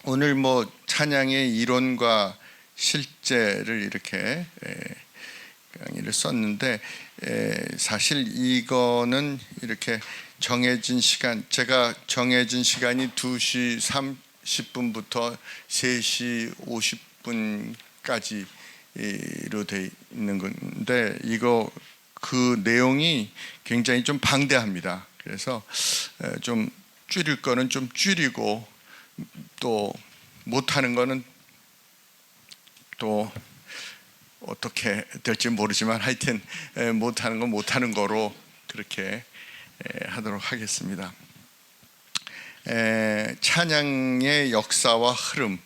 오늘 뭐 찬양의 이론과 실제를 이렇게 강의를 썼는데, 사실 이거는 이렇게 정해진 시간, 제가 정해진 시간이 2시 30분부터 3시 50분까지로 돼 있는 건데, 이거 그 내용이 굉장히 좀 방대합니다. 그래서 좀 줄일 거는 좀 줄이고, 또 못하는 거는 또 어떻게 될지 모르지만 하여튼 못하는 건 못하는 거로 그렇게 하도록 하겠습니다. 찬양의 역사와 흐름.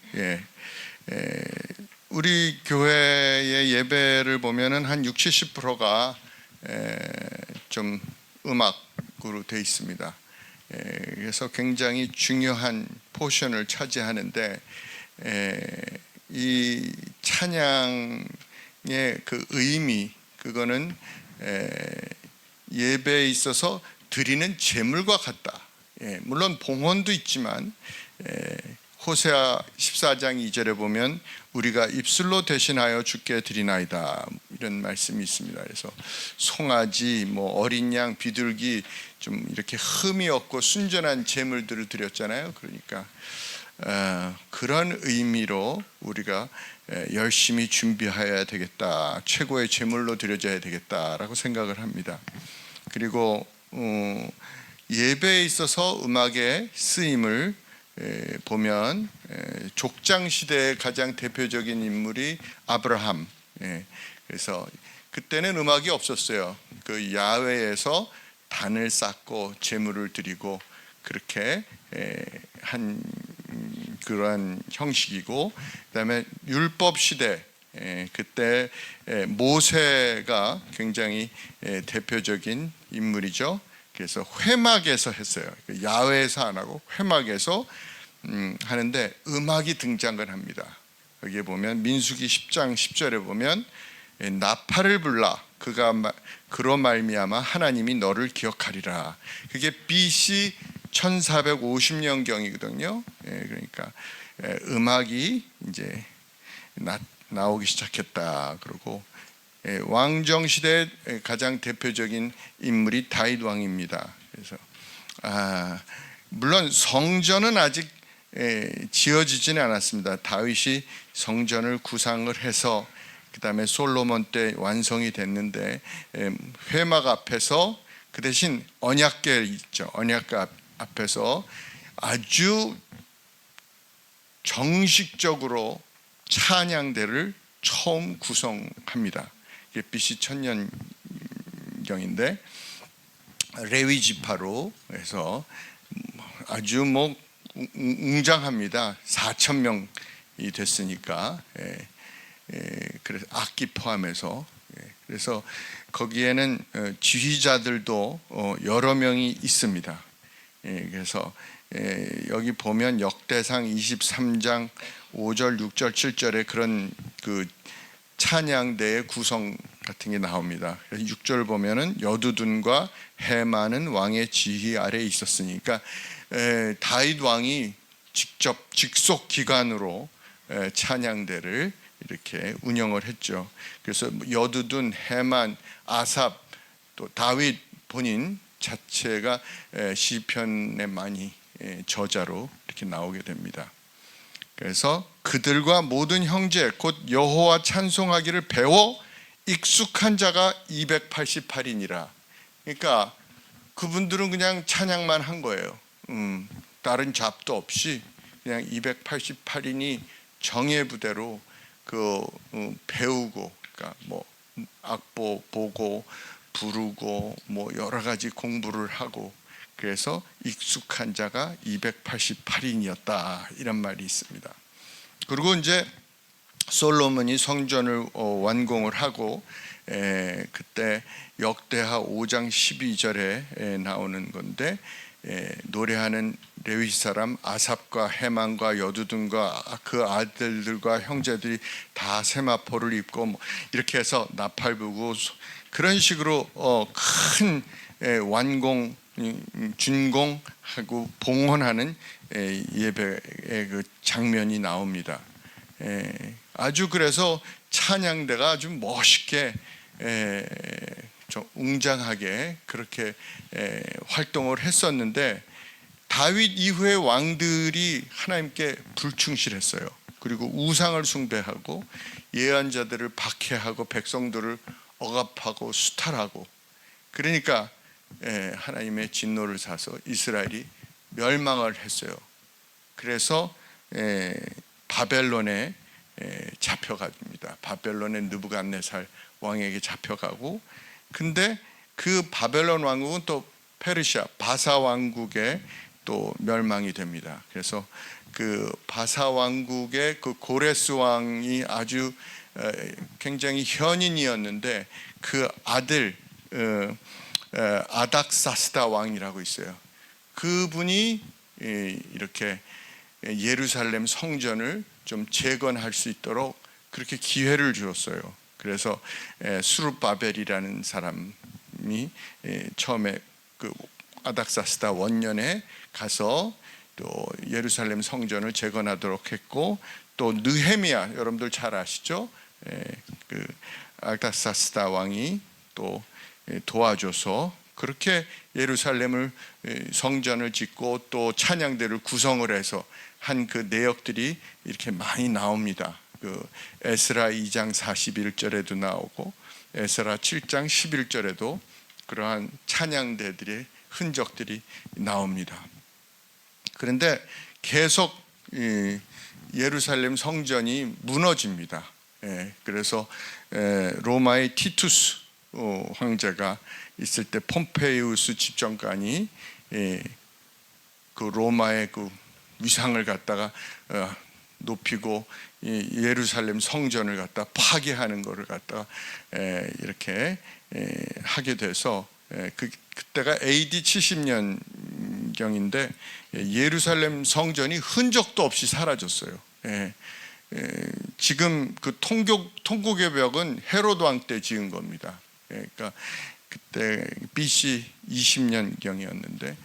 우리 교회의 예배를 보면은 한 60~70%가 좀 음악으로 되어 있습니다. 그래서 굉장히 중요한 포션을 차지하는데, 이 찬양의 그 의미, 그거는 예배에 있어서 드리는 제물과 같다. 물론 봉헌도 있지만, 호세아 14장 2절에 보면 우리가 입술로 대신하여 주께 드리나이다, 이런 말씀이 있습니다. 그래서 송아지, 뭐 어린 양, 비둘기, 좀 이렇게 흠이 없고 순전한 제물들을 드렸잖아요. 그러니까 그런 의미로 우리가 열심히 준비해야 되겠다, 최고의 제물로 드려져야 되겠다라고 생각을 합니다. 그리고 예배에 있어서 음악의 쓰임을 보면, 족장 시대의 가장 대표적인 인물이 아브라함. 그래서 그때는 음악이 없었어요. 그 야훼에서 단을 쌓고 제물을 드리고 그렇게 한 그러한 형식이고, 그다음에 율법 시대, 그때 모세가 굉장히 대표적인 인물이죠. 그래서 회막에서 했어요. 야훼에서 안 하고 회막에서 하는데 음악이 등장을 합니다. 여기에 보면 민수기 10장 10절에 보면 나팔을 불라, 그로 말미암아 하나님이 너를 기억하리라. 그게 BC 1450년경이거든요. 그러니까 음악이 이제 나오기 시작했다. 그리고 왕정 시대의 가장 대표적인 인물이 다윗 왕입니다. 그래서 물론 성전은 아직 지어지지는 않았습니다. 다윗이 성전을 구상을 해서 그 다음에 솔로몬 때 완성이 됐는데, 회막 앞에서 그 대신 언약궤 있죠. 언약궤 앞에서 아주 정식적으로 찬양대를 처음 구성합니다. 이게 BC 1000년경인데 레위 지파로 해서 아주 뭐 웅장합니다. 4000명이 됐으니까. 그래서 악기 포함해서. 그래서 거기에는 지휘자들도 여러 명이 있습니다. 그래서 여기 보면 역대상 23장 5절, 6절, 7절에 그런 그 찬양대의 구성 같은 게 나옵니다. 6절 보면은 여두둔과 해마는 왕의 지휘 아래에 있었으니까, 다윗 왕이 직접 직속 기관으로 찬양대를 이렇게 운영을 했죠. 그래서 여두둔, 해만, 아삽, 또 다윗 본인 자체가 시편에 많이 저자로 이렇게 나오게 됩니다. 그래서 그들과 모든 형제 곧 여호와 찬송하기를 배워 익숙한 자가 288이니라. 그러니까 그분들은 그냥 찬양만 한 거예요. 다른 잡도 없이 그냥 288인이 정예부대로 배우고, 그러니까 뭐 악보 보고 부르고 뭐 여러 가지 공부를 하고, 그래서 익숙한 자가 288인이었다, 이런 말이 있습니다. 그리고 이제 솔로몬이 성전을 완공을 하고, 그때 역대하 5장 12절에 나오는 건데, 노래하는 레위 사람 아삽과 해만과 여두둔과 그 아들들과 형제들이 다 세마포를 입고 뭐 이렇게 해서 나팔 불고 그런 식으로 큰 완공 준공하고 봉헌하는 예배의 그 장면이 나옵니다. 아주 그래서 찬양대가 아주 멋있게 좀 웅장하게 그렇게 활동을 했었는데, 다윗 이후의 왕들이 하나님께 불충실했어요. 그리고 우상을 숭배하고 예언자들을 박해하고 백성들을 억압하고 수탈하고, 그러니까 하나님의 진노를 사서 이스라엘이 멸망을 했어요. 그래서 바벨론에 잡혀갑니다. 바벨론의 느부갓네살 왕에게 잡혀가고, 근데 그 바벨론 왕국은 또 페르시아 바사 왕국에 또 멸망이 됩니다. 그래서 그 바사 왕국의 그 고레스 왕이 아주 굉장히 현인이었는데, 그 아들 아닥사스다 왕이라고 있어요. 그분이 이렇게 예루살렘 성전을 좀 재건할 수 있도록 그렇게 기회를 주었어요. 그래서 수르바벨이라는 사람이 처음에 그 아닥사스다 원년에 가서 또 예루살렘 성전을 재건하도록 했고, 또 느헤미야, 여러분들 잘 아시죠? 그 아닥사스다 왕이 또 도와줘서 그렇게 예루살렘을 성전을 짓고 또 찬양대를 구성을 해서 한 그 내역들이 이렇게 많이 나옵니다. 그 에스라 2장 41절에도 나오고 에스라 7장 11절에도 그러한 찬양대들의 흔적들이 나옵니다. 그런데 계속 예루살렘 성전이 무너집니다. 그래서 로마의 티투스 황제가 있을 때 폼페이우스 집정관이 그 로마의 그 위상을 갖다가 높이고 예루살렘 성전을 갖다 파괴하는 것을 갖다가 이렇게 하게 돼서 그때가 AD 70년경인데 예루살렘 성전이 흔적도 없이 사라졌어요. 지금 그 통곡의 벽은 헤로드 왕 때 지은 겁니다. 그러니까 그때 BC 20년경이었는데,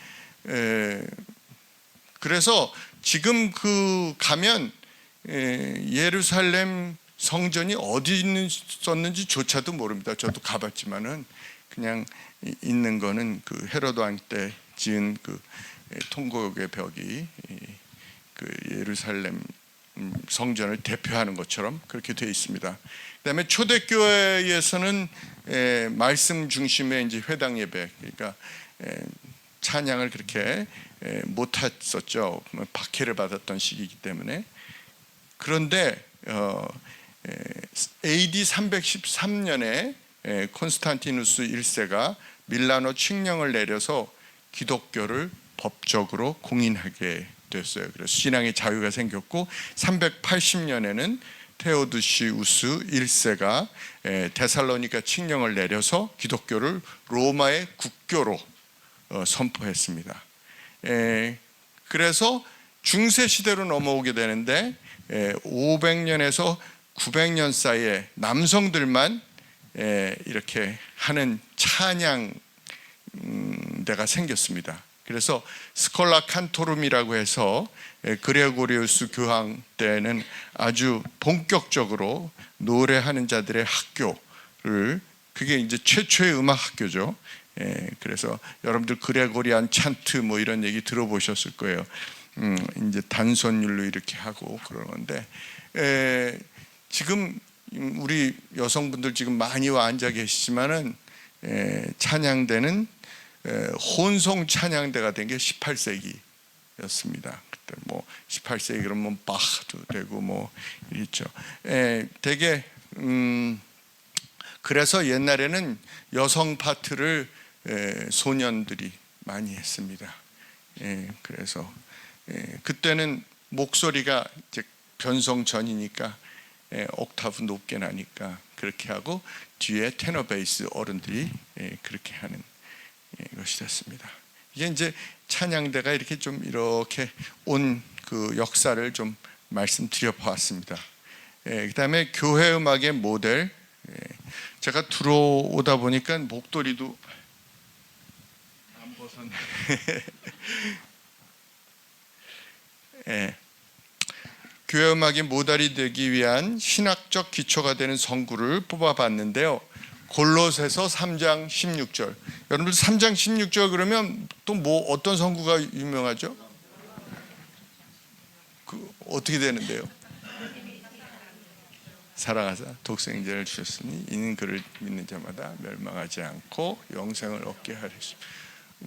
그래서 지금 그 가면 예루살렘 성전이 어디 있었는지조차도 모릅니다. 저도 가봤지만은 그냥 있는 거는 그 헤로드 왕 때 지은 그 통곡의 벽이 그 예루살렘 성전을 대표하는 것처럼 그렇게 되어 있습니다. 그다음에 초대교회에서는 말씀 중심의 이제 회당 예배, 그러니까 찬양을 그렇게 못했었죠. 박해를 받았던 시기이기 때문에. 그런데 AD 313년에 콘스탄티누스 1세가 밀라노 칙령을 내려서 기독교를 법적으로 공인하게 됐어요. 그래서 신앙의 자유가 생겼고, 380년에는 테오드시우스 1세가 데살로니가 칙령을 내려서 기독교를 로마의 국교로 선포했습니다. 그래서 중세 시대로 넘어오게 되는데 500년에서 900년 사이에 남성들만 이렇게 하는 찬양대가 생겼습니다. 그래서 스콜라 칸토룸이라고 해서 그레고리우스 교황 때는 아주 본격적으로 노래하는 자들의 학교를, 그게 이제 최초의 음악 학교죠. 그래서 여러분들 그레고리안 찬트 뭐 이런 얘기 들어보셨을 거예요. 이제 단선율로 이렇게 하고 그러는데, 지금 우리 여성분들 지금 많이 와 앉아 계시지만은 찬양대는 혼성 찬양대가 된 게 18세기였습니다. 그때 뭐 18세기 그러면 바흐도 되고 뭐 있죠. 되게 그래서 옛날에는 여성 파트를 소년들이 많이 했습니다. 그래서 그때는 목소리가 이제 변성 전이니까 옥타브 높게 나니까 그렇게 하고 뒤에 테너 베이스 어른들이 그렇게 하는 것이 됐습니다. 이게 이제 찬양대가 이렇게 좀 이렇게 온 그 역사를 좀 말씀드려 보았습니다. 그다음에 교회 음악의 모델, 제가 들어오다 보니까 목도리도 안 벗어 예. 교회 음악이 모달이 되기 위한 신학적 기초가 되는 성구를 뽑아봤는데요. 골로새서 3장 16절. 여러분들 3장 16절 그러면 또 뭐 어떤 성구가 유명하죠? 어떻게 되는데요? 사랑하사 독생자를 주셨으니 이는 그를 믿는 자마다 멸망하지 않고 영생을 얻게 하려.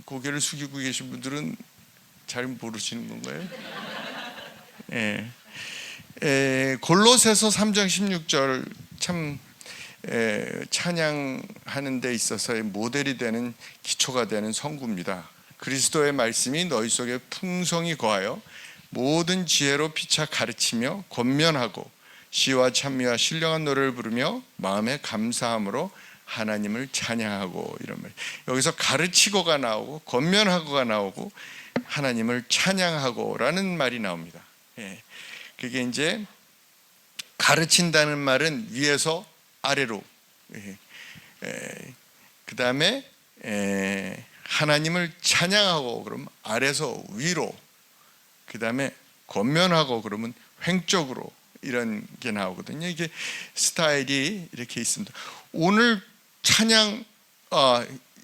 고개를 숙이고 계신 분들은 잘 모르시는 건가요? 골로새서 3장 16절 참 찬양하는 데 있어서의 모델이 되는 기초가 되는 성구입니다. 그리스도의 말씀이 너희 속에 풍성히 거하여 모든 지혜로 피차 가르치며 권면하고 시와 찬미와 신령한 노래를 부르며 마음에 감사함으로 하나님을 찬양하고, 이런 말. 여기서 가르치고가 나오고 권면하고가 나오고 하나님을 찬양하고라는 말이 나옵니다. 그게 이제 가르친다는 말은 위에서 아래로, 그 다음에 하나님을 찬양하고 그러면 아래서 위로, 그 다음에 권면하고 그러면 횡적으로, 이런 게 나오거든요. 이게 스타일이 이렇게 있습니다. 오늘 찬양,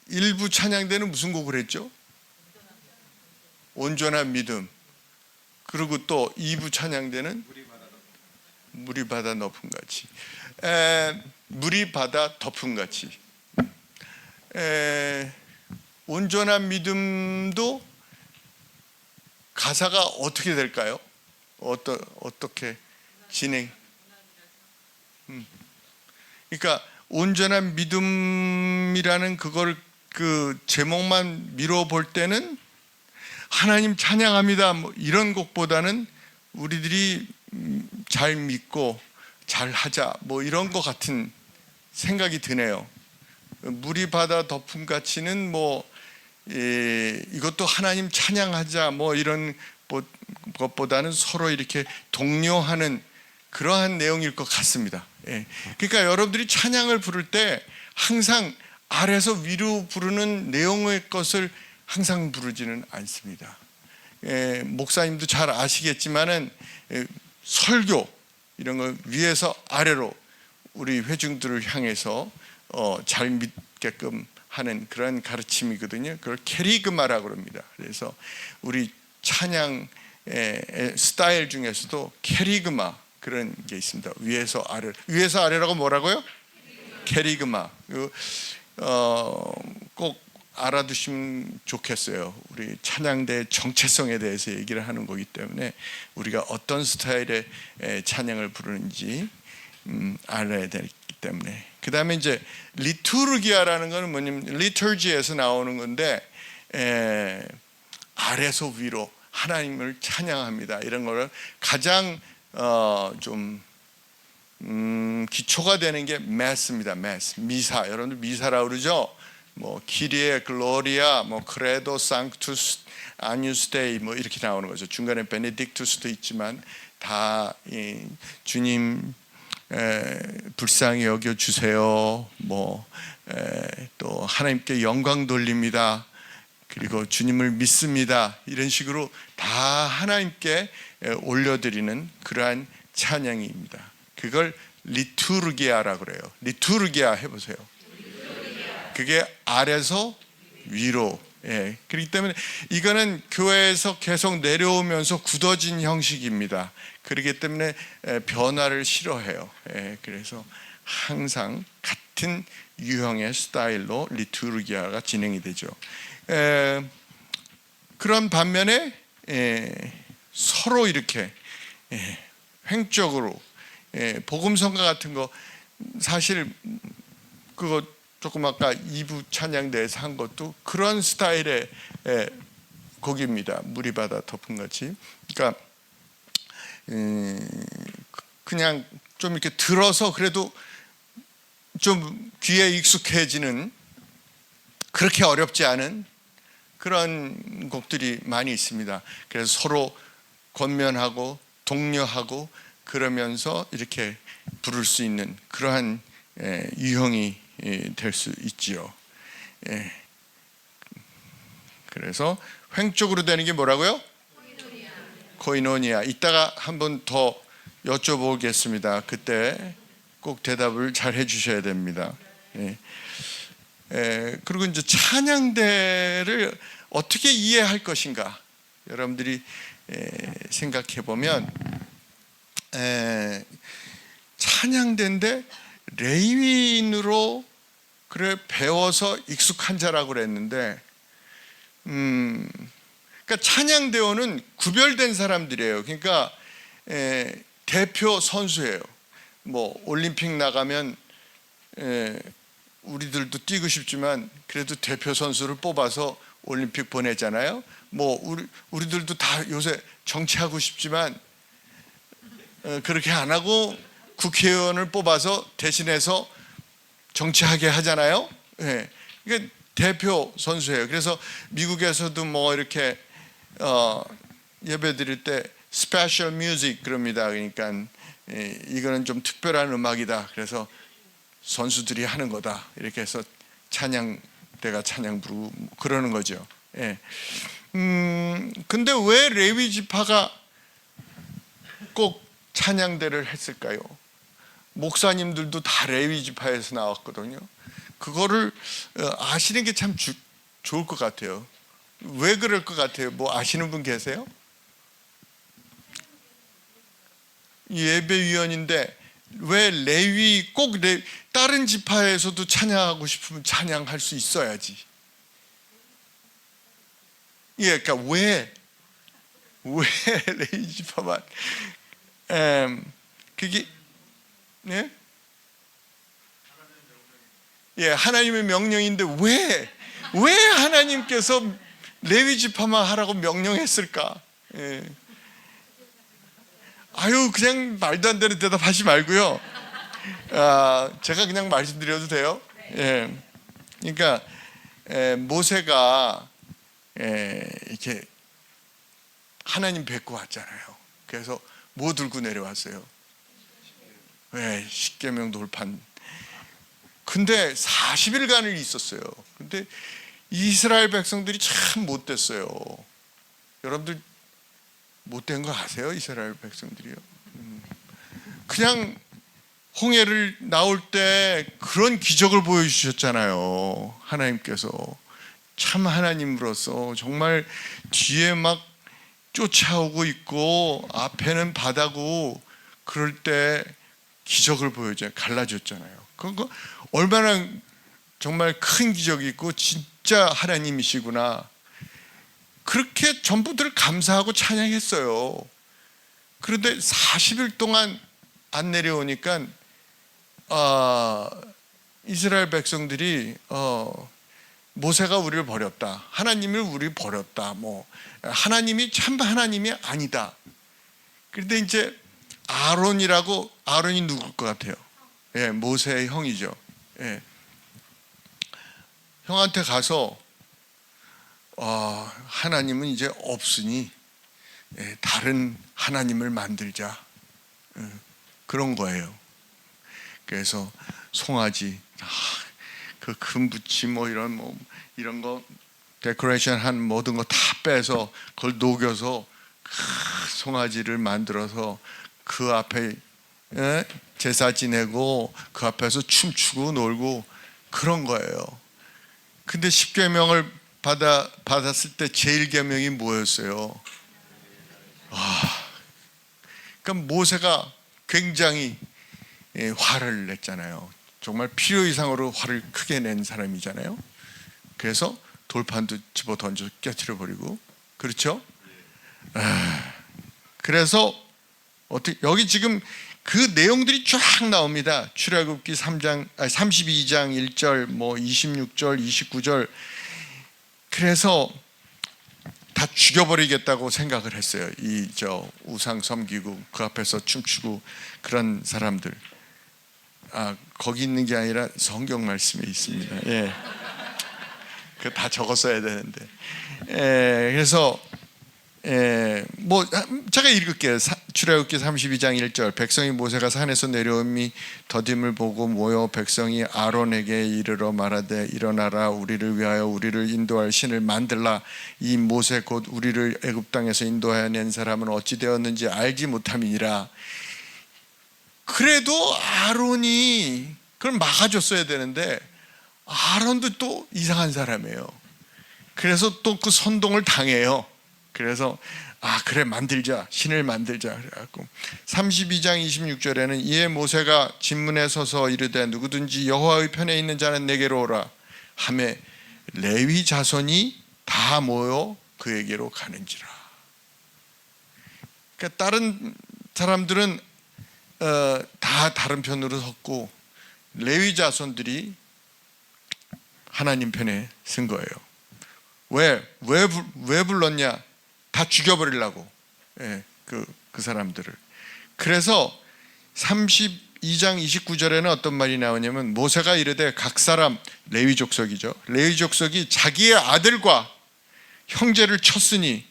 일부 찬양대는 무슨 곡을 했죠? 온전한 믿음. 그리고 또 2부 찬양대는 물이 바다 덮음같이, 물이 바다 덮음같이. 온전한 믿음도 가사가 어떻게 될까요? 어떻게 진행? 그러니까 온전한 믿음이라는 그걸 그 제목만 미뤄 볼 때는 하나님 찬양합니다 뭐 이런 곡보다는 우리들이 잘 믿고 잘 하자 뭐 이런 것 같은 생각이 드네요. 물이 바다 덮음같이는 뭐 이것도 하나님 찬양하자 뭐 이런 것보다는 서로 이렇게 독려하는 그러한 내용일 것 같습니다. 그러니까 여러분들이 찬양을 부를 때 항상 아래서 위로 부르는 내용의 것을 항상 부르지는 않습니다. 목사님도 잘 아시겠지만은 설교 이런 거 위에서 아래로 우리 회중들을 향해서 잘 믿게끔 하는 그런 가르침이거든요. 그걸 캐리그마라고 합니다. 그래서 우리 찬양 스타일 중에서도 캐리그마 그런 게 있습니다. 위에서 아래라고 뭐라고요? 캐리그마. 꼭 알아두시면 좋겠어요. 우리 찬양대의 정체성에 대해서 얘기를 하는 거기 때문에 우리가 어떤 스타일의 찬양을 부르는지 알아야 되기 때문에. 그 다음에 이제 리투르기아라는 것은 뭐냐면 리터지에서 나오는 건데 아래서 위로 하나님을 찬양합니다. 이런 거를 가장 좀 기초가 되는 게 매스입니다. 매스, 미사. 여러분들 미사라고 그러죠? 뭐 키리에 글로리아, 뭐 크레도, 상투스, 아뉴스 데이 뭐 이렇게 나오는 거죠. 중간에 베네딕투스도 있지만 다 주님 불쌍히 여겨 주세요. 뭐 또 하나님께 영광 돌립니다. 그리고 주님을 믿습니다. 이런 식으로 다 하나님께 올려드리는 그러한 찬양입니다. 그걸 리투르기아라고 그래요. 리투르기아 해보세요. 그게 아래서 위로. 그렇기 때문에 이거는 교회에서 계속 내려오면서 굳어진 형식입니다. 그렇기 때문에 변화를 싫어해요. 그래서 항상 같은 유형의 스타일로 리투르기아가 진행이 되죠. 그런 반면에 서로 이렇게 횡적으로 복음성가 같은 거 사실 그거 조금 아까 2부 찬양대에서 한 것도 그런 스타일의 곡입니다. 물이 바다 덮음같이. 그러니까 그냥 좀 이렇게 들어서 그래도 좀 귀에 익숙해지는 그렇게 어렵지 않은 그런 곡들이 많이 있습니다. 그래서 서로 권면하고 독려하고 그러면서 이렇게 부를 수 있는 그러한 유형이 될 수 있지요. 그래서 횡적으로 되는 게 뭐라고요? 코이노니아. 이따가 한번 더 여쭤보겠습니다. 그때 꼭 대답을 잘 해주셔야 됩니다. 그리고 이제 찬양대를 어떻게 이해할 것인가? 여러분들이 생각해 보면 찬양대인데 레위인으로 그래 배워서 익숙한 자라고 그랬는데, 그러니까 찬양대원은 구별된 사람들이에요. 그러니까 대표 선수예요. 뭐 올림픽 나가면 우리들도 뛰고 싶지만 그래도 대표 선수를 뽑아서 올림픽 보내잖아요. 뭐 우리들도 다 요새 정치하고 싶지만 그렇게 안 하고 국회의원을 뽑아서 대신해서 정치하게 하잖아요. 이게 대표 선수예요. 그래서 미국에서도 뭐 이렇게 예배 드릴 때 스페셜 뮤직 그럽니다. 그러니까 이거는 좀 특별한 음악이다. 그래서 선수들이 하는 거다. 이렇게 해서 찬양대가 찬양 부르고 그러는 거죠. 근데 왜 레위 지파가 꼭 찬양대를 했을까요? 목사님들도 다 레위 지파에서 나왔거든요. 그거를 아시는 게 참 좋을 것 같아요. 왜 그럴 것 같아요? 뭐 아시는 분 계세요? 예배위원인데 왜 레위 꼭 다른 지파에서도 찬양하고 싶으면 찬양할 수 있어야지. 그러니까 왜 레위 지파만 그게 하나님의 명령인데 왜 하나님께서 레위 지파만 하라고 명령했을까? 아유, 그냥 말도 안 되는 대답하지 말고요. 제가 그냥 말씀드려도 돼요? 그러니까 모세가 이렇게 하나님 뵙고 왔잖아요. 그래서 뭐 들고 내려왔어요? 십계명 돌판. 근데 40일간을 있었어요. 근데 이스라엘 백성들이 참 못됐어요. 여러분들 못된 거 아세요? 이스라엘 백성들이요. 그냥 홍해를 나올 때 그런 기적을 보여주셨잖아요. 하나님께서 참 하나님으로서 정말 뒤에 막 쫓아오고 있고 앞에는 바다고 그럴 때 기적을 보여줘요. 갈라졌잖아요. 그거 얼마나 정말 큰 기적이 있고 진짜 하나님이시구나. 그렇게 전부들 감사하고 찬양했어요. 그런데 40일 동안 안 내려오니까 이스라엘 백성들이 모세가 우리를 버렸다. 하나님을 우리 버렸다. 뭐 하나님이 참 하나님이 아니다. 그런데 이제 아론이 누굴 것 같아요? 모세의 형이죠. 형한테 가서 하나님은 이제 없으니 다른 하나님을 만들자. 그런 거예요. 그래서 송아지, 그 금붙이 뭐 이런 거 데코레이션 한 모든 거 다 빼서 그걸 녹여서 송아지를 만들어서 그 앞에 제사 지내고 그 앞에서 춤추고 놀고 그런 거예요. 근데 십계명을 받았을 때 제일 계명이 뭐였어요? 그러니까 모세가 굉장히 화를 냈잖아요. 정말 필요 이상으로 화를 크게 낸 사람이잖아요. 그래서 돌판도 집어 던져 깨트려 버리고, 그렇죠? 그래서 여기 지금 그 내용들이 쫙 나옵니다. 출애굽기 32장 1절, 뭐 26절, 29절. 그래서 다 죽여버리겠다고 생각을 했어요. 우상 섬기고 그 앞에서 춤추고 그런 사람들. 거기 있는 게 아니라 성경 말씀에 있습니다. 그 다 적었어야 되는데. 그래서 뭐 제가 읽을게요. 출애굽기 32장 1절 백성이 모세가 산에서 내려옴이 더딤을 보고 모여 백성이 아론에게 이르러 말하되 일어나라 우리를 위하여 우리를 인도할 신을 만들라 이 모세 곧 우리를 애굽 땅에서 인도하여 낸 사람은 어찌 되었는지 알지 못함이니라. 그래도 아론이 그걸 막아줬어야 되는데 아론도 또 이상한 사람이에요. 그래서 또 그 선동을 당해요. 그래서 그래 만들자, 신을 만들자 그래갖고 32장 26절에는 이에 모세가 진문에 서서 이르되 누구든지 여호와의 편에 있는 자는 내게로 오라 하매 레위 자손이 다 모여 그에게로 가는지라. 그러니까 다른 사람들은 다 다른 편으로 섰고 레위 자손들이 하나님 편에 쓴 거예요. 왜 불렀냐? 다 죽여버리려고. 그 사람들을. 그래서 32장 29절에는 어떤 말이 나오냐면 모세가 이르되 각 사람 레위 족속이죠. 레위 족속이 자기의 아들과 형제를 쳤으니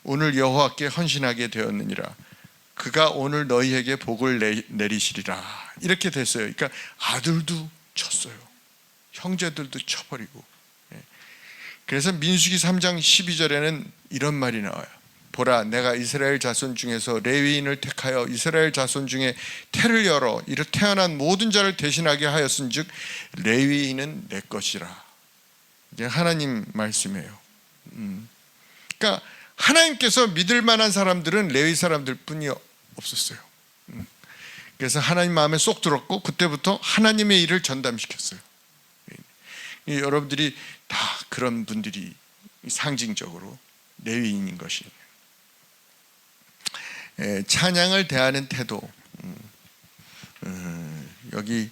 오늘 여호와께 헌신하게 되었느니라. 그가 오늘 너희에게 복을 내리시리라. 이렇게 됐어요. 그러니까 아들도 쳤어요. 형제들도 쳐버리고. 그래서 민수기 3장 12절에는 이런 말이 나와요. 보라 내가 이스라엘 자손 중에서 레위인을 택하여 이스라엘 자손 중에 태를 열어 이로 태어난 모든 자를 대신하게 하였은즉 레위인은 내 것이라. 이게 하나님 말씀이에요. 그러니까 하나님께서 믿을 만한 사람들은 레위 사람들 뿐이 없었어요. 그래서 하나님 마음에 쏙 들었고 그때부터 하나님의 일을 전담시켰어요. 여러분들이 다 그런 분들이 상징적으로 레위인인 것이. 찬양을 대하는 태도. 여기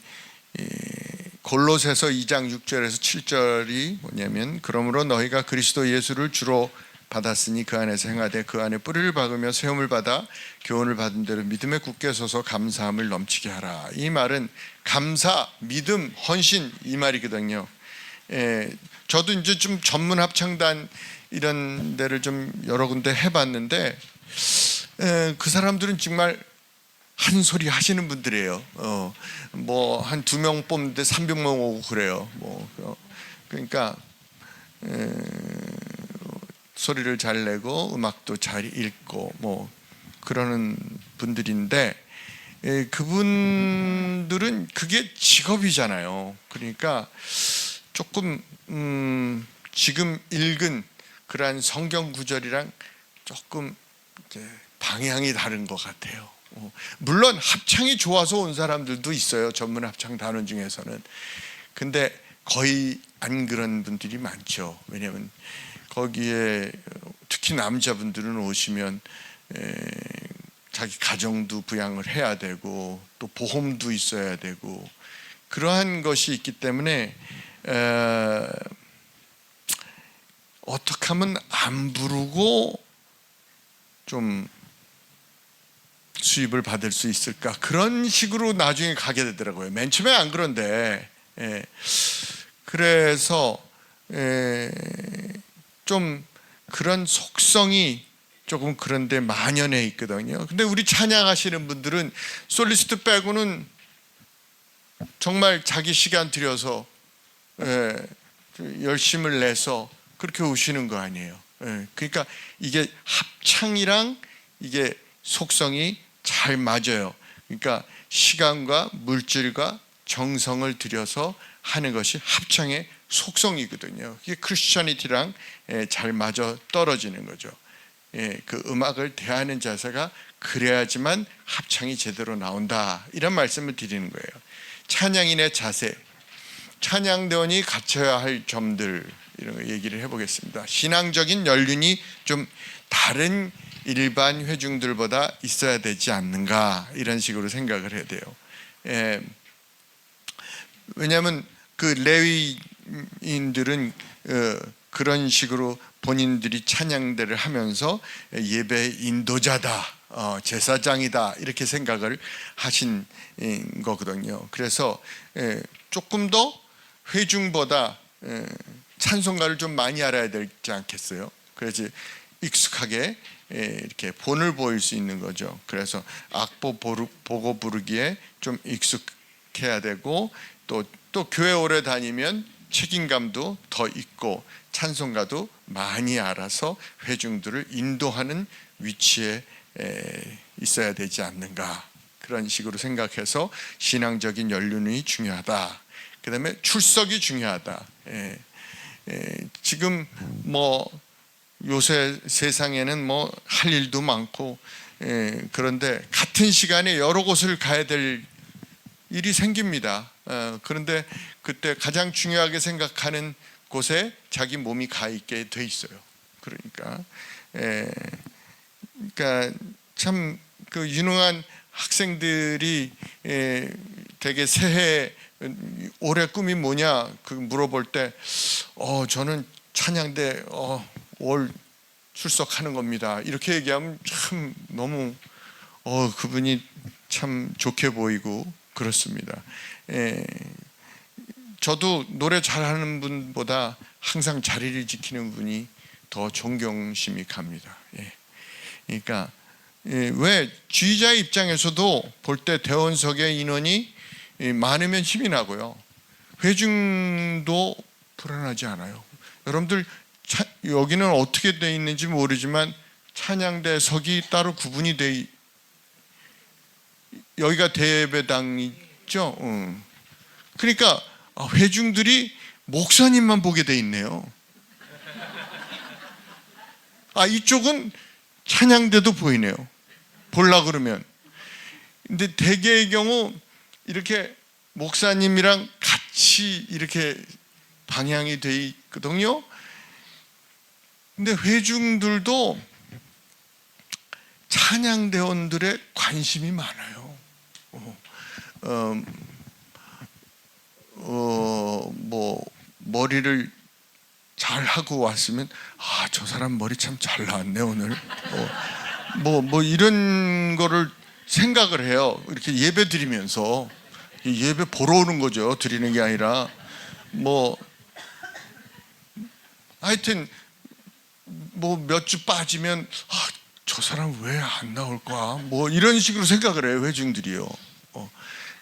골로새서 2장 6절에서 7절이 뭐냐면 그러므로 너희가 그리스도 예수를 주로 받았으니 그 안에서 행하되 그 안에 뿌리를 박으며 세움을 받아 교훈을 받은 대로 믿음에 굳게 서서 감사함을 넘치게 하라. 이 말은 감사, 믿음, 헌신 이 말이거든요. 저도 이제 좀 전문 합창단 이런 데를 좀 여러 군데 해봤는데 그 사람들은 정말 한 소리 하시는 분들이에요. 뭐 한 2명 뽑는데 300명 오고 그래요. 그러니까 소리를 잘 내고 음악도 잘 읽고 뭐 그러는 분들인데 그분들은 그게 직업이잖아요. 그러니까 조금 지금 읽은 그러한 성경 구절이랑 조금 이제 방향이 다른 것 같아요. 물론 합창이 좋아서 온 사람들도 있어요. 전문 합창 단원 중에서는. 근데 거의 안 그런 분들이 많죠. 왜냐하면 거기에 특히 남자분들은 오시면 자기 가정도 부양을 해야 되고 또 보험도 있어야 되고 그러한 것이 있기 때문에 어떻게 하면 안 부르고 좀 수입을 받을 수 있을까 그런 식으로 나중에 가게 되더라고요. 맨 처음에 안 그런데 그래서 좀 그런 속성이 조금 그런데 만연해 있거든요. 근데 우리 찬양하시는 분들은 솔리스트 빼고는 정말 자기 시간 들여서 열심을 내서 그렇게 오시는 거 아니에요. 그러니까 이게 합창이랑 이게 속성이 잘 맞아요. 그러니까 시간과 물질과 정성을 들여서 하는 것이 합창의 속성이거든요. 이게 크리스천이티랑 잘 맞아 떨어지는 거죠. 그 음악을 대하는 자세가 그래야지만 합창이 제대로 나온다. 이런 말씀을 드리는 거예요. 찬양인의 자세, 찬양대원이 갖춰야 할 점들 이런 거 얘기를 해보겠습니다. 신앙적인 연륜이 좀 다른 일반 회중들보다 있어야 되지 않는가 이런 식으로 생각을 해야 돼요. 왜냐하면 그 레위인들은 그런 식으로 본인들이 찬양대를 하면서 예배 인도자다, 제사장이다 이렇게 생각을 하신 거거든요. 그래서 조금 더 회중보다 찬송가를 좀 많이 알아야 되지 않겠어요? 그래서 익숙하게 이렇게 본을 보일 수 있는 거죠. 그래서 악보 보고 부르기에 좀 익숙해야 되고 또 교회 오래 다니면 책임감도 더 있고 찬송가도 많이 알아서 회중들을 인도하는 위치에 있어야 되지 않는가, 그런 식으로 생각해서 신앙적인 연륜이 중요하다. 그 다음에 출석이 중요하다. 지금 뭐 요새 세상에는 뭐 할 일도 많고, 그런데 같은 시간에 여러 곳을 가야 될 일이 생깁니다. 그런데 그때 가장 중요하게 생각하는 곳에 자기 몸이 가 있게 돼 있어요. 그러니까 참 그 유능한 학생들이 되게 새해 올해 꿈이 뭐냐 그 물어볼 때 저는 찬양대 올 출석하는 겁니다. 이렇게 얘기하면 참 너무 그분이 참 좋게 보이고 그렇습니다. 저도 노래 잘하는 분보다 항상 자리를 지키는 분이 더 존경심이 갑니다. 그러니까 왜 지휘자의 입장에서도 볼 때 대원석의 인원이 많으면 힘이 나고요. 회중도 불안하지 않아요. 여러분들 여기는 어떻게 돼 있는지 모르지만 찬양대석이 따로 구분이 돼 여기가 대예배당이죠. 그러니까 회중들이 목사님만 보게 돼 있네요. 이쪽은 찬양대도 보이네요. 볼라 그러면. 근데 대개의 경우 이렇게 목사님이랑 같이 이렇게 방향이 돼 있거든요. 근데 회중들도 찬양대원들의 관심이 많아요. 뭐 머리를 잘 하고 왔으면 저 사람 머리 참 잘 나왔네 오늘. 뭐 이런 거를 생각을 해요. 이렇게 예배 드리면서. 예배 보러 오는 거죠. 드리는 게 아니라. 뭐 하여튼 뭐 몇 주 빠지면 저 사람 왜 안 나올까? 뭐 이런 식으로 생각을 해요. 회중들이요.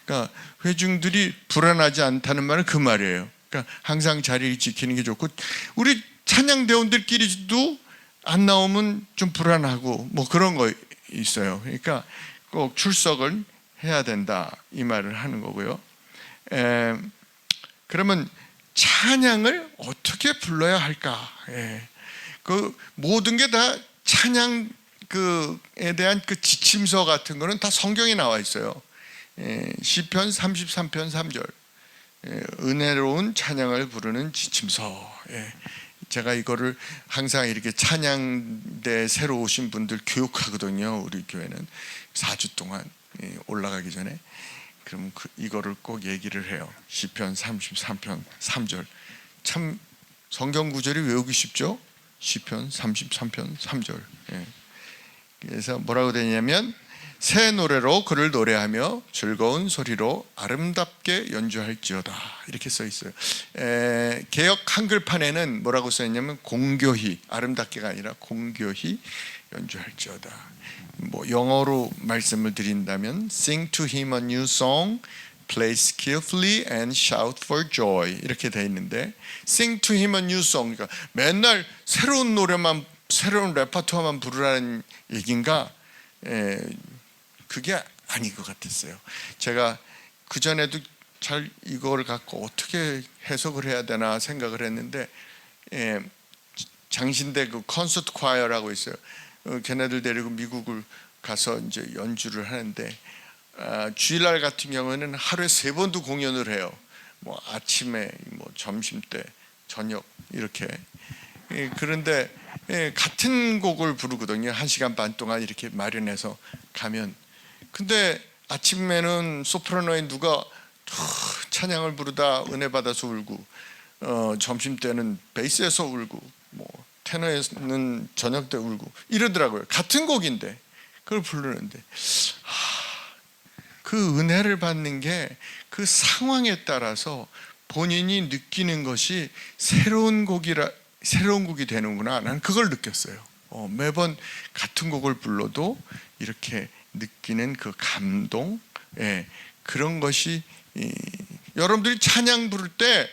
그러니까 회중들이 불안하지 않다는 말은 그 말이에요. 그러니까 항상 자리를 지키는 게 좋고, 우리 찬양대원들끼리도 안 나오면 좀 불안하고 뭐 그런 거 있어요. 그러니까 꼭 출석을 해야 된다 이 말을 하는 거고요. 그러면 찬양을 어떻게 불러야 할까? 그 모든 게 다 찬양 그에 대한 그 지침서 같은 거는 다 성경에 나와 있어요. 시편 33편 3절 은혜로운 찬양을 부르는 지침서. 제가 이거를 항상 이렇게 찬양대 새로 오신 분들 교육하거든요. 우리 교회는 4주 동안 올라가기 전에. 그럼 이거를 꼭 얘기를 해요. 시편 33편 3절. 참 성경 구절이 외우기 쉽죠? 시편 33편 3절. 그래서 뭐라고 되냐면 새 노래로 그를 노래하며 즐거운 소리로 아름답게 연주할지어다, 이렇게 써 있어요. 개역 한글판에는 뭐라고 써 있냐면 공교히, 아름답게가 아니라 공교히 연주할지어다. 뭐 영어로 말씀을 드린다면 Sing to him a new song, play skillfully and shout for joy, 이렇게 돼 있는데, Sing to him a new song, 그러니까 맨날 새로운 노래만, 새로운 레퍼토어만 부르라는 얘기인가? 그게 아닌 것 같았어요. 제가 그전에도 잘 이걸 갖고 어떻게 해석을 해야 되나 생각을 했는데, 장신대 그 콘서트 콰이어라고 있어요. 걔네들 데리고 미국을 가서 이제 연주를 하는데, 주일날 같은 경우에는 하루에 3번도 공연을 해요. 뭐 아침에, 뭐 점심 때, 저녁 이렇게. 그런데 같은 곡을 부르거든요. 1시간 반 동안 이렇게 마련해서 가면. 근데 아침에는 소프라노에 누가 찬양을 부르다 은혜 받아서 울고, 점심 때는 베이스에서 울고, 뭐 테너에는 저녁 때 울고 이러더라고요. 같은 곡인데 그걸 부르는데, 그 은혜를 받는 게 그 상황에 따라서 본인이 느끼는 것이 새로운 곡이 되는구나. 나는 그걸 느꼈어요. 매번 같은 곡을 불러도 이렇게 느끼는 그 감동, 그런 것이 여러분들이 찬양 부를 때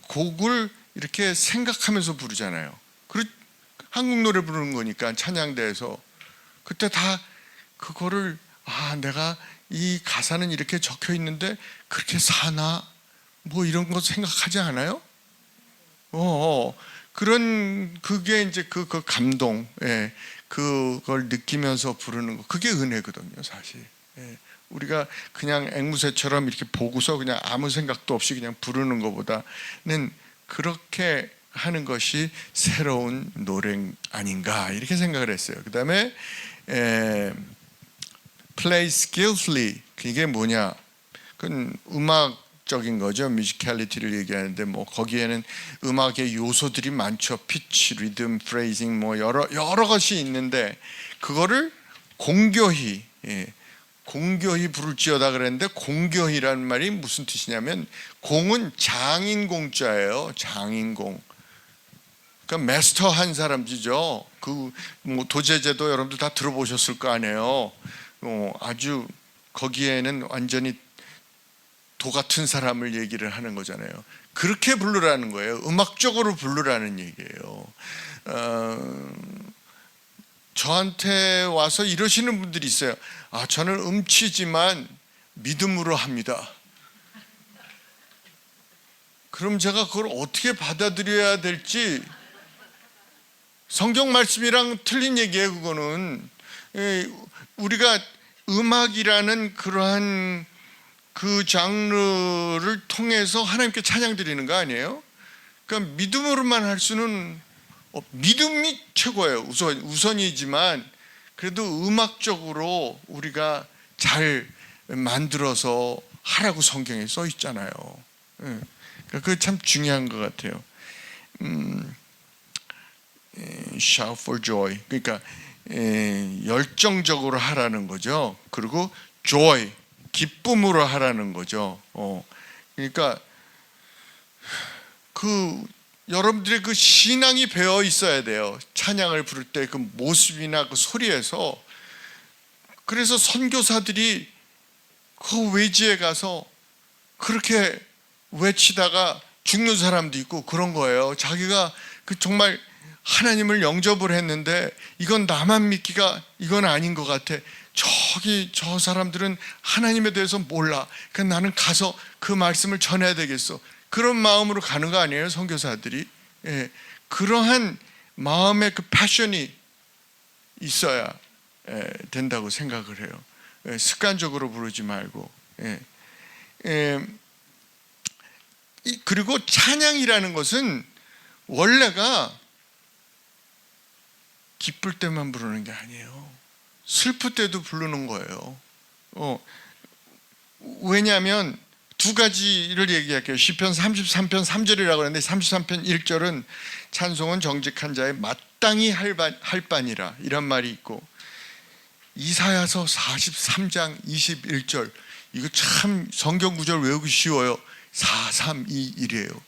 곡을 이렇게 생각하면서 부르잖아요. 한국 노래 부르는 거니까 찬양대에서 그때 다 그거를 내가 이 가사는 이렇게 적혀 있는데 그렇게 사나 뭐 이런 거 생각하지 않아요? 그게 이제 그 감동, 그걸 느끼면서 부르는 거, 그게 은혜거든요, 사실. 우리가 그냥 앵무새처럼 이렇게 보고서 그냥 아무 생각도 없이 그냥 부르는 것보다는 그렇게 하는 것이 새로운 노래 아닌가 이렇게 생각을 했어요. 그 다음에 play skillfully, 그게 뭐냐? 그건 음악적인 거죠. 뮤지컬리티를 얘기하는데 뭐 거기에는 음악의 요소들이 많죠. 피치, 리듬, 프레이징 뭐 여러 것이 있는데 그거를 공교히 부를지어다 그랬는데, 공교히라는 말이 무슨 뜻이냐면 공은 장인공자예요. 장인공. 그러니까 마스터한 사람이죠. 뭐 도제제도 여러분들 다 들어보셨을 거 아니에요. 아주 거기에는 완전히 도 같은 사람을 얘기를 하는 거잖아요. 그렇게 부르라는 거예요. 음악적으로 부르라는 얘기예요. 저한테 와서 이러시는 분들이 있어요. 저는 음치지만 믿음으로 합니다. 그럼 제가 그걸 어떻게 받아들여야 될지, 성경 말씀이랑 틀린 얘기예요. 그거는 우리가 음악이라는 그러한 그 장르를 통해서 하나님께 찬양 드리는 거 아니에요? 그러니까 믿음으로만 할 수는 믿음이 최고예요. 우선이지만 그래도 음악적으로 우리가 잘 만들어서 하라고 성경에 써 있잖아요. 그러니까 그게 참 중요한 것 같아요. Shout for joy. 그러니까 열정적으로 하라는 거죠. 그리고 joy, 기쁨으로 하라는 거죠. 그러니까 여러분들의 그 신앙이 배어 있어야 돼요. 찬양을 부를 때 그 모습이나 그 소리에서. 그래서 선교사들이 그 외지에 가서 그렇게 외치다가 죽는 사람도 있고 그런 거예요. 자기가 정말 하나님을 영접을 했는데 이건 나만 믿기가 이건 아닌 것 같아. 저 사람들은 하나님에 대해서 몰라. 그러니까 나는 가서 그 말씀을 전해야 되겠어. 그런 마음으로 가는 거 아니에요, 선교사들이? 그러한 마음의 그 패션이 있어야 된다고 생각을 해요. 습관적으로 부르지 말고. 그리고 찬양이라는 것은 원래가 기쁠 때만 부르는 게 아니에요. 슬플 때도 부르는 거예요. 왜냐하면 두 가지를 얘기할게요. 시편 33편 3절이라고 하는데 33편 1절은 찬송은 정직한 자의 마땅히 할 바니라 이런 말이 있고, 이사야서 43장 21절, 이거 참 성경 구절 외우기 쉬워요. 4321이에요.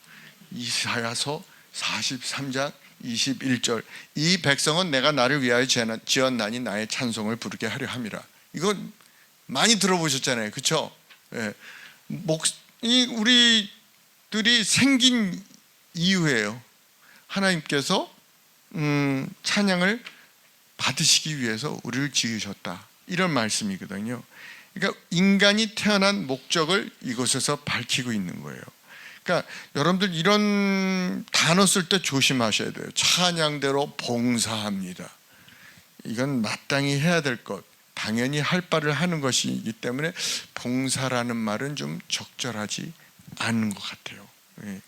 이사야서 43장 21절, 이 백성은 내가 나를 위하여 지었나니 나의 찬송을 부르게 하려 함이라. 이거 많이 들어보셨잖아요, 그렇죠? 우리들이 생긴 이유예요. 하나님께서 찬양을 받으시기 위해서 우리를 지으셨다, 이런 말씀이거든요. 그러니까 인간이 태어난 목적을 이곳에서 밝히고 있는 거예요. 그러니까 여러분들 이런 단어 쓸 때 조심하셔야 돼요. 찬양대로 봉사합니다. 이건 마땅히 해야 될 것, 당연히 할 바를 하는 것이기 때문에 봉사라는 말은 좀 적절하지 않은 것 같아요. 그러니까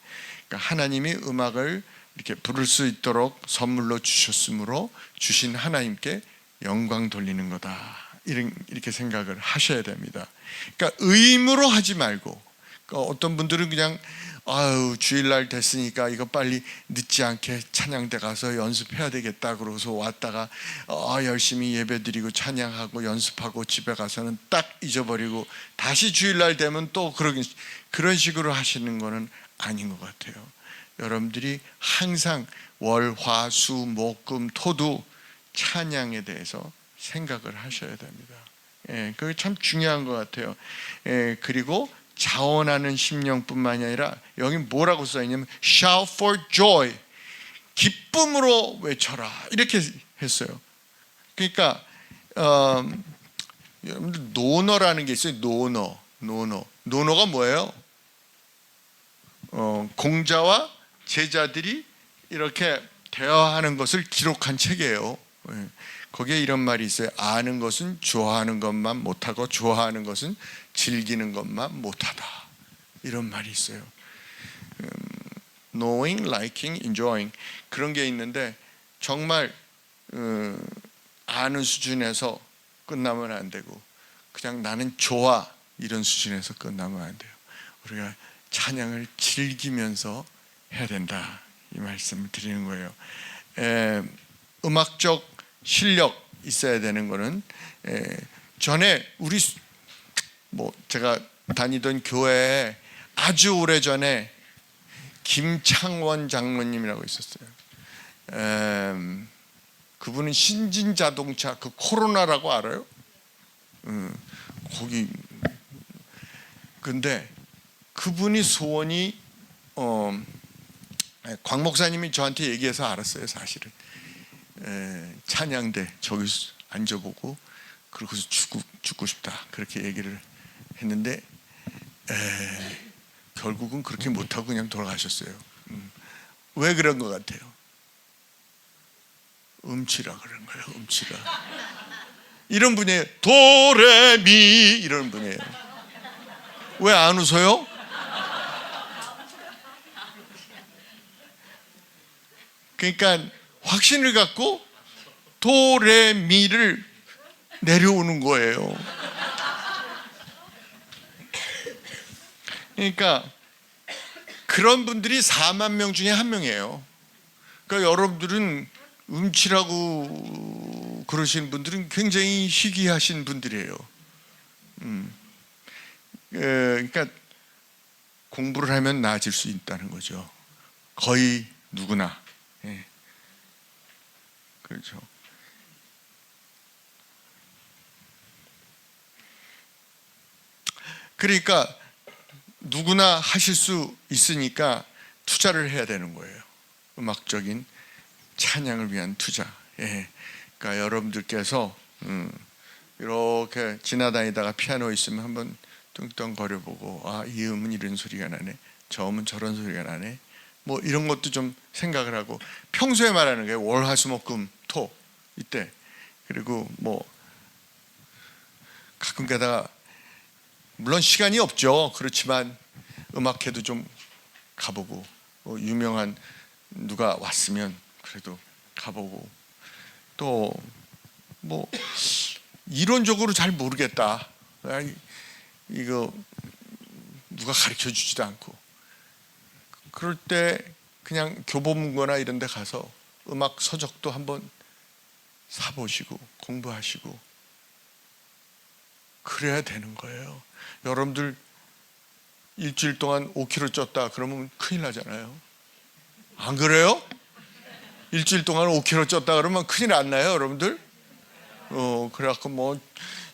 하나님이 음악을 이렇게 부를 수 있도록 선물로 주셨으므로 주신 하나님께 영광 돌리는 거다, 이렇게 생각을 하셔야 됩니다. 그러니까 의무로 하지 말고, 그러니까 어떤 분들은 그냥 주일날 됐으니까 이거 빨리 늦지 않게 찬양대 가서 연습해야 되겠다 그러고서 왔다가 열심히 예배드리고 찬양하고 연습하고 집에 가서는 딱 잊어버리고 다시 주일날 되면 또 그런 식으로 하시는 거는 아닌 것 같아요. 여러분들이 항상 월, 화, 수, 목, 금, 토도 찬양에 대해서 생각을 하셔야 됩니다. 그게 참 중요한 것 같아요. 그리고 자원하는 심령뿐만이 아니라 여기 뭐라고 써있냐면 shout for joy, 기쁨으로 외쳐라, 이렇게 했어요. 그러니까 여러분들 노너라는 게 있어요. 노너가 뭐예요? 공자와 제자들이 이렇게 대화하는 것을 기록한 책이에요. 거기에 이런 말이 있어요. 아는 것은 좋아하는 것만 못하고 좋아하는 것은 즐기는 것만 못하다, 이런 말이 있어요. knowing, liking, enjoying, 그런 게 있는데 정말 아는 수준에서 끝나면 안 되고 그냥 나는 좋아, 이런 수준에서 끝나면 안 돼요. 우리가 찬양을 즐기면서 해야 된다, 이 말씀을 드리는 거예요. 음악적 실력 있어야 되는 거는 전에 우리 제가 다니던 교회에 아주 오래전에 김창원 장로님이라고 있었어요. 그분은 신진자동차 그 코로나라고 알아요? 거기 근데 그분이 소원이 곽 목사님이 저한테 얘기해서 알았어요. 사실은 찬양대 저기 앉아보고 그러고서 죽고 싶다, 그렇게 얘기를 했는데 결국은 그렇게 못하고 그냥 돌아가셨어요. 왜 그런 것 같아요? 음치라 그런 거예요. 음치라. 이런 분이에요. 도레미 이런 분이에요. 왜 안 웃어요? 그러니까 확신을 갖고 도레미를 내려오는 거예요. 그러니까 그런 분들이 4만 명 중에 한 명이에요. 그러니까 여러분들은 음치라고 그러시는 분들은 굉장히 희귀하신 분들이에요. 그러니까 공부를 하면 나아질 수 있다는 거죠. 거의 누구나. 그렇죠. 그러니까 누구나 하실 수 있으니까 투자를 해야 되는 거예요. 음악적인 찬양을 위한 투자. 그러니까 여러분들께서 이렇게 지나다니다가 피아노 있으면 한번 뚱뚱거려보고, 아, 이 음은 이런 소리가 나네, 저 음은 저런 소리가 나네, 뭐 이런 것도 좀 생각을 하고, 평소에 말하는 게 월, 화, 수, 목, 금, 토 이때, 그리고 뭐 가끔 가다가 물론 시간이 없죠. 그렇지만 음악회도 좀 가보고, 유명한 누가 왔으면 그래도 가보고, 또 뭐 이론적으로 잘 모르겠다, 이거 누가 가르쳐 주지도 않고, 그럴 때 그냥 교보문고나 이런 데 가서 음악 서적도 한번 사보시고 공부하시고 그래야 되는 거예요. 여러분들 일주일 동안 5kg 쪘다 그러면 큰일 나잖아요. 안 그래요? 일주일 동안 5kg 쪘다 그러면 큰일 안 나요, 여러분들? 그래갖고 뭐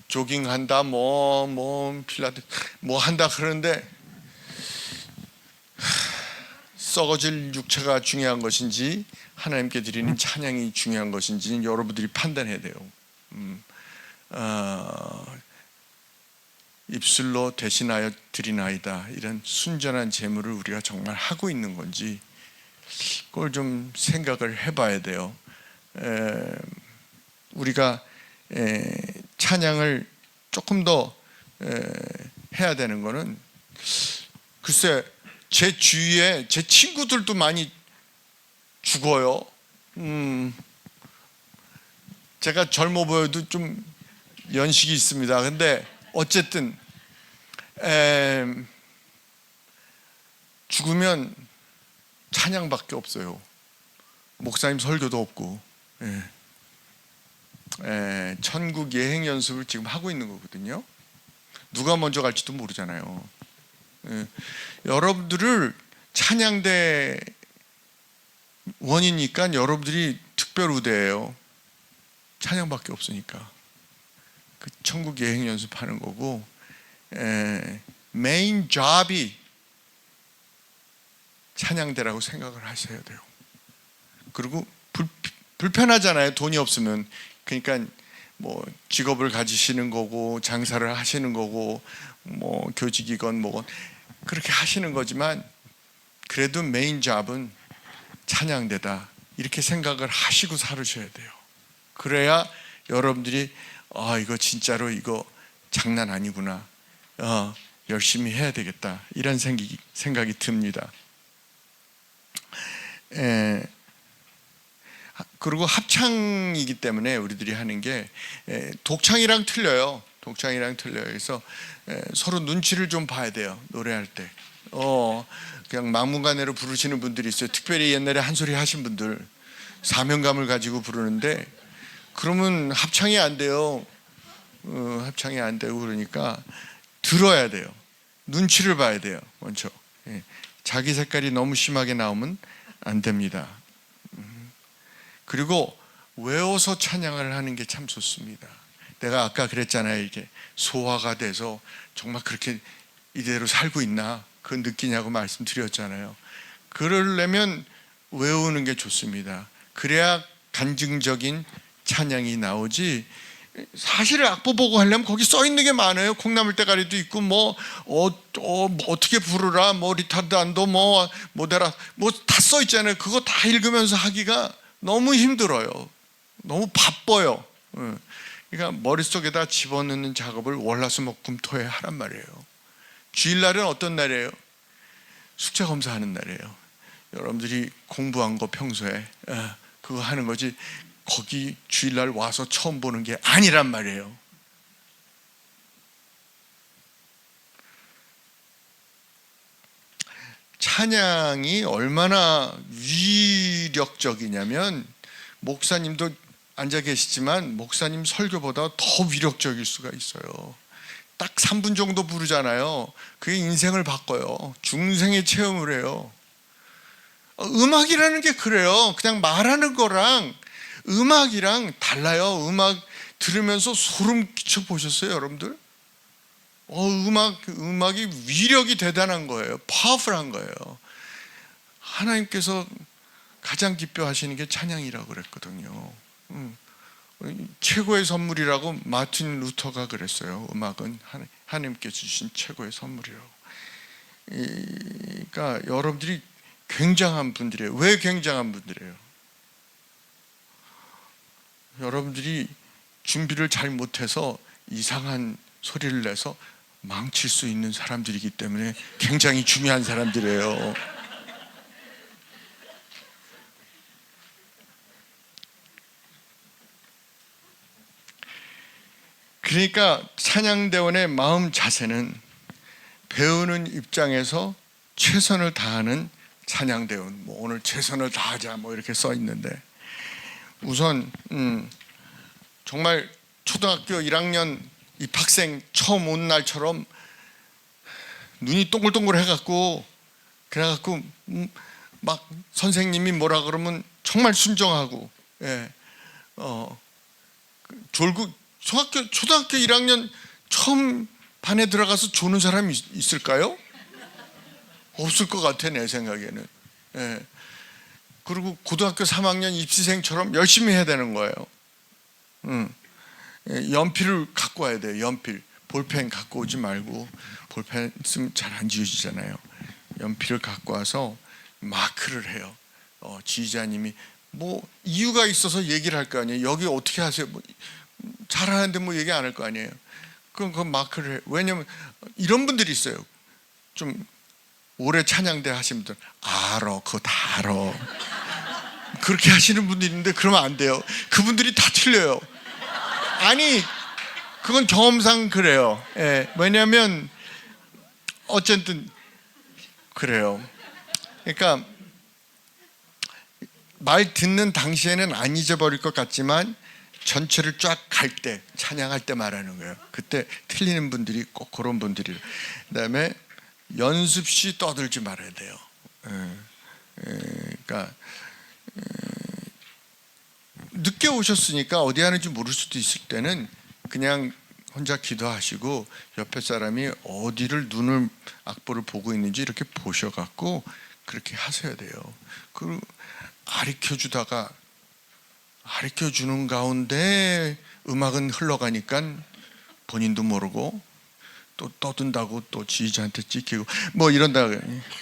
조깅한다, 뭐 필라테스 뭐 한다 그러는데, 썩어질 육체가 중요한 것인지 하나님께 드리는 찬양이 중요한 것인지는 여러분들이 판단해야 돼요. 입술로 대신하여 드리나이다, 이런 순전한 제물을 우리가 정말 하고 있는 건지 그걸 좀 생각을 해봐야 돼요. 우리가 찬양을 조금 더 해야 되는 거는, 글쎄 제 주위에 제 친구들도 많이 죽어요. 제가 젊어 보여도 좀 연식이 있습니다. 근데 어쨌든 죽으면 찬양밖에 없어요. 목사님 설교도 없고. 천국 예행 연습을 지금 하고 있는 거거든요. 누가 먼저 갈지도 모르잖아요. 여러분들을 찬양대 원이니까 여러분들이 특별 우대예요. 찬양밖에 없으니까. 그 천국 여행 연습하는 거고, 메인 잡이 찬양대라고 생각을 하셔야 돼요. 그리고 불편하잖아요. 돈이 없으면. 그러니까 뭐 직업을 가지시는 거고 장사를 하시는 거고 뭐 교직이건 뭐건 그렇게 하시는 거지만, 그래도 메인 잡은 찬양대다 이렇게 생각을 하시고 살으셔야 돼요. 그래야 여러분들이 이거 진짜로 이거 장난 아니구나, 열심히 해야 되겠다 이런 생각이 듭니다. 그리고 합창이기 때문에 우리들이 하는 게 독창이랑 틀려요. 그래서 서로 눈치를 좀 봐야 돼요. 노래할 때. 그냥 막무가내로 부르시는 분들이 있어요. 특별히 옛날에 한 소리 하신 분들, 사명감을 가지고 부르는데 그러면 합창이 안 돼요. 합창이 안 되고, 그러니까 들어야 돼요. 눈치를 봐야 돼요. 먼저. 자기 색깔이 너무 심하게 나오면 안 됩니다. 그리고 외워서 찬양을 하는 게 참 좋습니다. 내가 아까 그랬잖아요. 이게 소화가 돼서 정말 그렇게 이대로 살고 있나 그 느끼냐고 말씀드렸잖아요. 그러려면 외우는 게 좋습니다. 그래야 간증적인 찬양이 나오지. 사실 악보 보고 하려면 거기 써 있는 게 많아요. 콩나물 대가리도 있고 어떻게 부르라, 리타르단도 모데라 다 써 있잖아요. 그거 다 읽으면서 하기가 너무 힘들어요. 너무 바빠요. 그러니까 머릿속에다 집어넣는 작업을 월화수목금토에 하란 말이에요. 주일날은 어떤 날이에요? 숙제 검사하는 날이에요. 여러분들이 공부한 거 평소에 그거 하는 거지, 거기 주일날 와서 처음 보는 게 아니란 말이에요. 찬양이 얼마나 위력적이냐면, 목사님도 앉아 계시지만 목사님 설교보다 더 위력적일 수가 있어요. 딱 3분 정도 부르잖아요. 그게 인생을 바꿔요. 중생의 체험을 해요. 음악이라는 게 그래요. 그냥 말하는 거랑 음악이랑 달라요. 음악 들으면서 소름 끼쳐 보셨어요, 여러분들? 음악이 위력이 대단한 거예요. 파워풀한 거예요. 하나님께서 가장 기뻐하시는 게 찬양이라고 그랬거든요. 최고의 선물이라고 마틴 루터가 그랬어요. 음악은 하나님께 주신 최고의 선물이라고. 그러니까 여러분들이 굉장한 분들이에요. 왜 굉장한 분들이에요? 여러분들이 준비를 잘 못해서 이상한 소리를 내서 망칠 수 있는 사람들이기 때문에 굉장히 중요한 사람들이에요. 그러니까 찬양대원의 마음 자세는 배우는 입장에서 최선을 다하는 찬양대원. 오늘 최선을 다하자 이렇게 써 있는데, 우선 정말 초등학교 1학년 입학생 처음 온 날처럼 눈이 동글동글 해갖고, 그래갖고 막 선생님이 뭐라 그러면 정말 순종하고, 졸고. 초등학교 1학년 처음 반에 들어가서 조는 사람이 있을까요? 없을 것 같아, 내 생각에는. 그리고 고등학교 3학년 입시생처럼 열심히 해야 되는 거예요. 연필을 갖고 와야 돼요. 연필. 볼펜 갖고 오지 말고, 볼펜 쓰면 잘 안 지워지잖아요. 연필을 갖고 와서 마크를 해요. 지휘자님이 이유가 있어서 얘기를 할 거 아니에요. 여기 어떻게 하세요? 잘하는데 얘기 안 할 거 아니에요. 그럼 그 마크를 해요. 왜냐면 이런 분들이 있어요. 좀 오래 찬양대 하신 분들, 그거 다 알아. 그렇게 하시는 분들이 있는데 그러면 안 돼요. 그분들이 다 틀려요. 아니, 그건 경험상 그래요. 왜냐면 어쨌든 그래요. 그러니까 말 듣는 당시에는 안 잊어버릴 것 같지만 전체를 쫙 갈 때, 찬양할 때 말하는 거예요. 그때 틀리는 분들이 꼭 그런 분들이. 그다음에 연습 시 떠들지 말아야 돼요. 그러니까 늦게 오셨으니까 어디 하는지 모를 수도 있을 때는 그냥 혼자 기도하시고 옆에 사람이 어디를 눈을 악보를 보고 있는지 이렇게 보셔갖고 그렇게 하셔야 돼요. 그리고 가르쳐 주는 가운데 음악은 흘러가니까 본인도 모르고 또 떠든다고 또 지휘자한테 찍히고 뭐 이런다.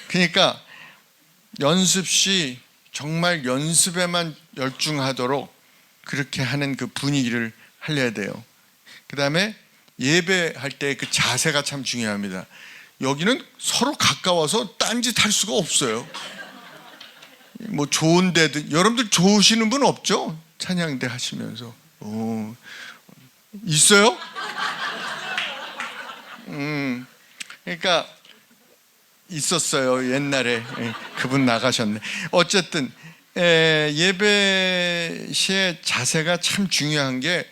그러니까 연습 시 정말 연습에만 열중하도록 그렇게 하는 그 분위기를 살려야 돼요. 그 다음에 예배할 때 그 자세가 참 중요합니다. 여기는 서로 가까워서 딴짓 할 수가 없어요. 뭐 좋은 데든 여러분들 좋으시는 분 없죠? 찬양대 하시면서 있어요? 그러니까 있었어요 옛날에. 그분 나가셨네. 어쨌든 예배 시에 자세가 참 중요한 게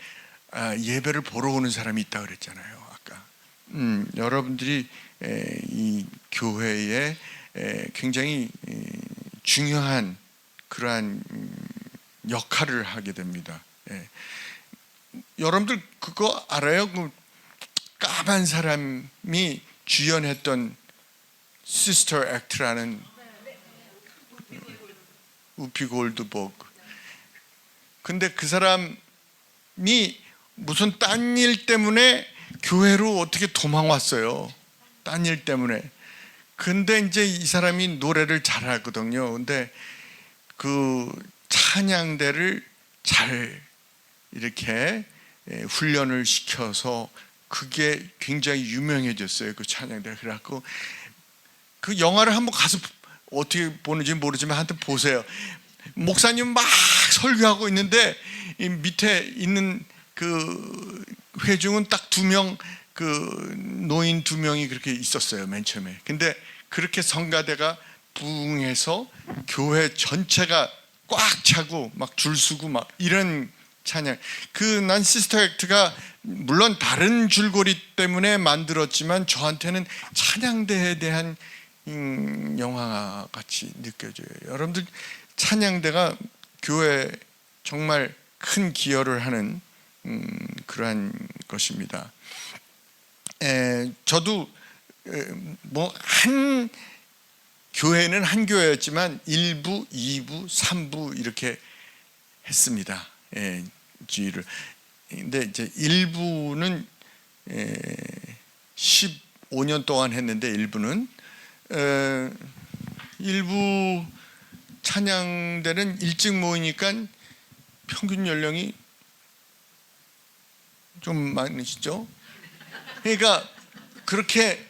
예배를 보러 오는 사람이 있다 그랬잖아요 아까. 여러분들이 이 교회에 굉장히 중요한 그러한 역할을 하게 됩니다. 여러분들 그거 알아요? 그 까만 사람이 주연했던 시스터 액트라는 우피 골드버그. 근데 그 사람이 무슨 딴 일 때문에 교회로 어떻게 도망왔어요. 딴 일 때문에. 근데 이제 이 사람이 노래를 잘하거든요. 근데 그 찬양대를 잘 이렇게 훈련을 시켜서 그게 굉장히 유명해졌어요. 그 찬양대. 그래갖고 그 영화를 한번 가서 어떻게 보는지 모르지만 한번 보세요. 목사님 막 설교하고 있는데 이 밑에 있는 그 회중은 딱 2명, 그 노인 2명이 그렇게 있었어요 맨 처음에. 근데 그렇게 성가대가 부흥해서 교회 전체가 꽉 차고 막 줄 서고 막 이런 찬양. 그 난 시스터 액트가 물론 다른 줄거리 때문에 만들었지만 저한테는 찬양대에 대한 영화 같이 느껴져요. 여러분들 찬양대가 교회에 정말 큰 기여를 하는 그러한 것입니다. 저도 뭐 한 교회는 한 교회였지만 1부, 2부, 3부 이렇게 했습니다. 주의를. 근데 이제 1부는 15년 동안 했는데 1부는 일부 찬양대는 일찍 모이니까 평균 연령이 좀 많으시죠? 그러니까 그렇게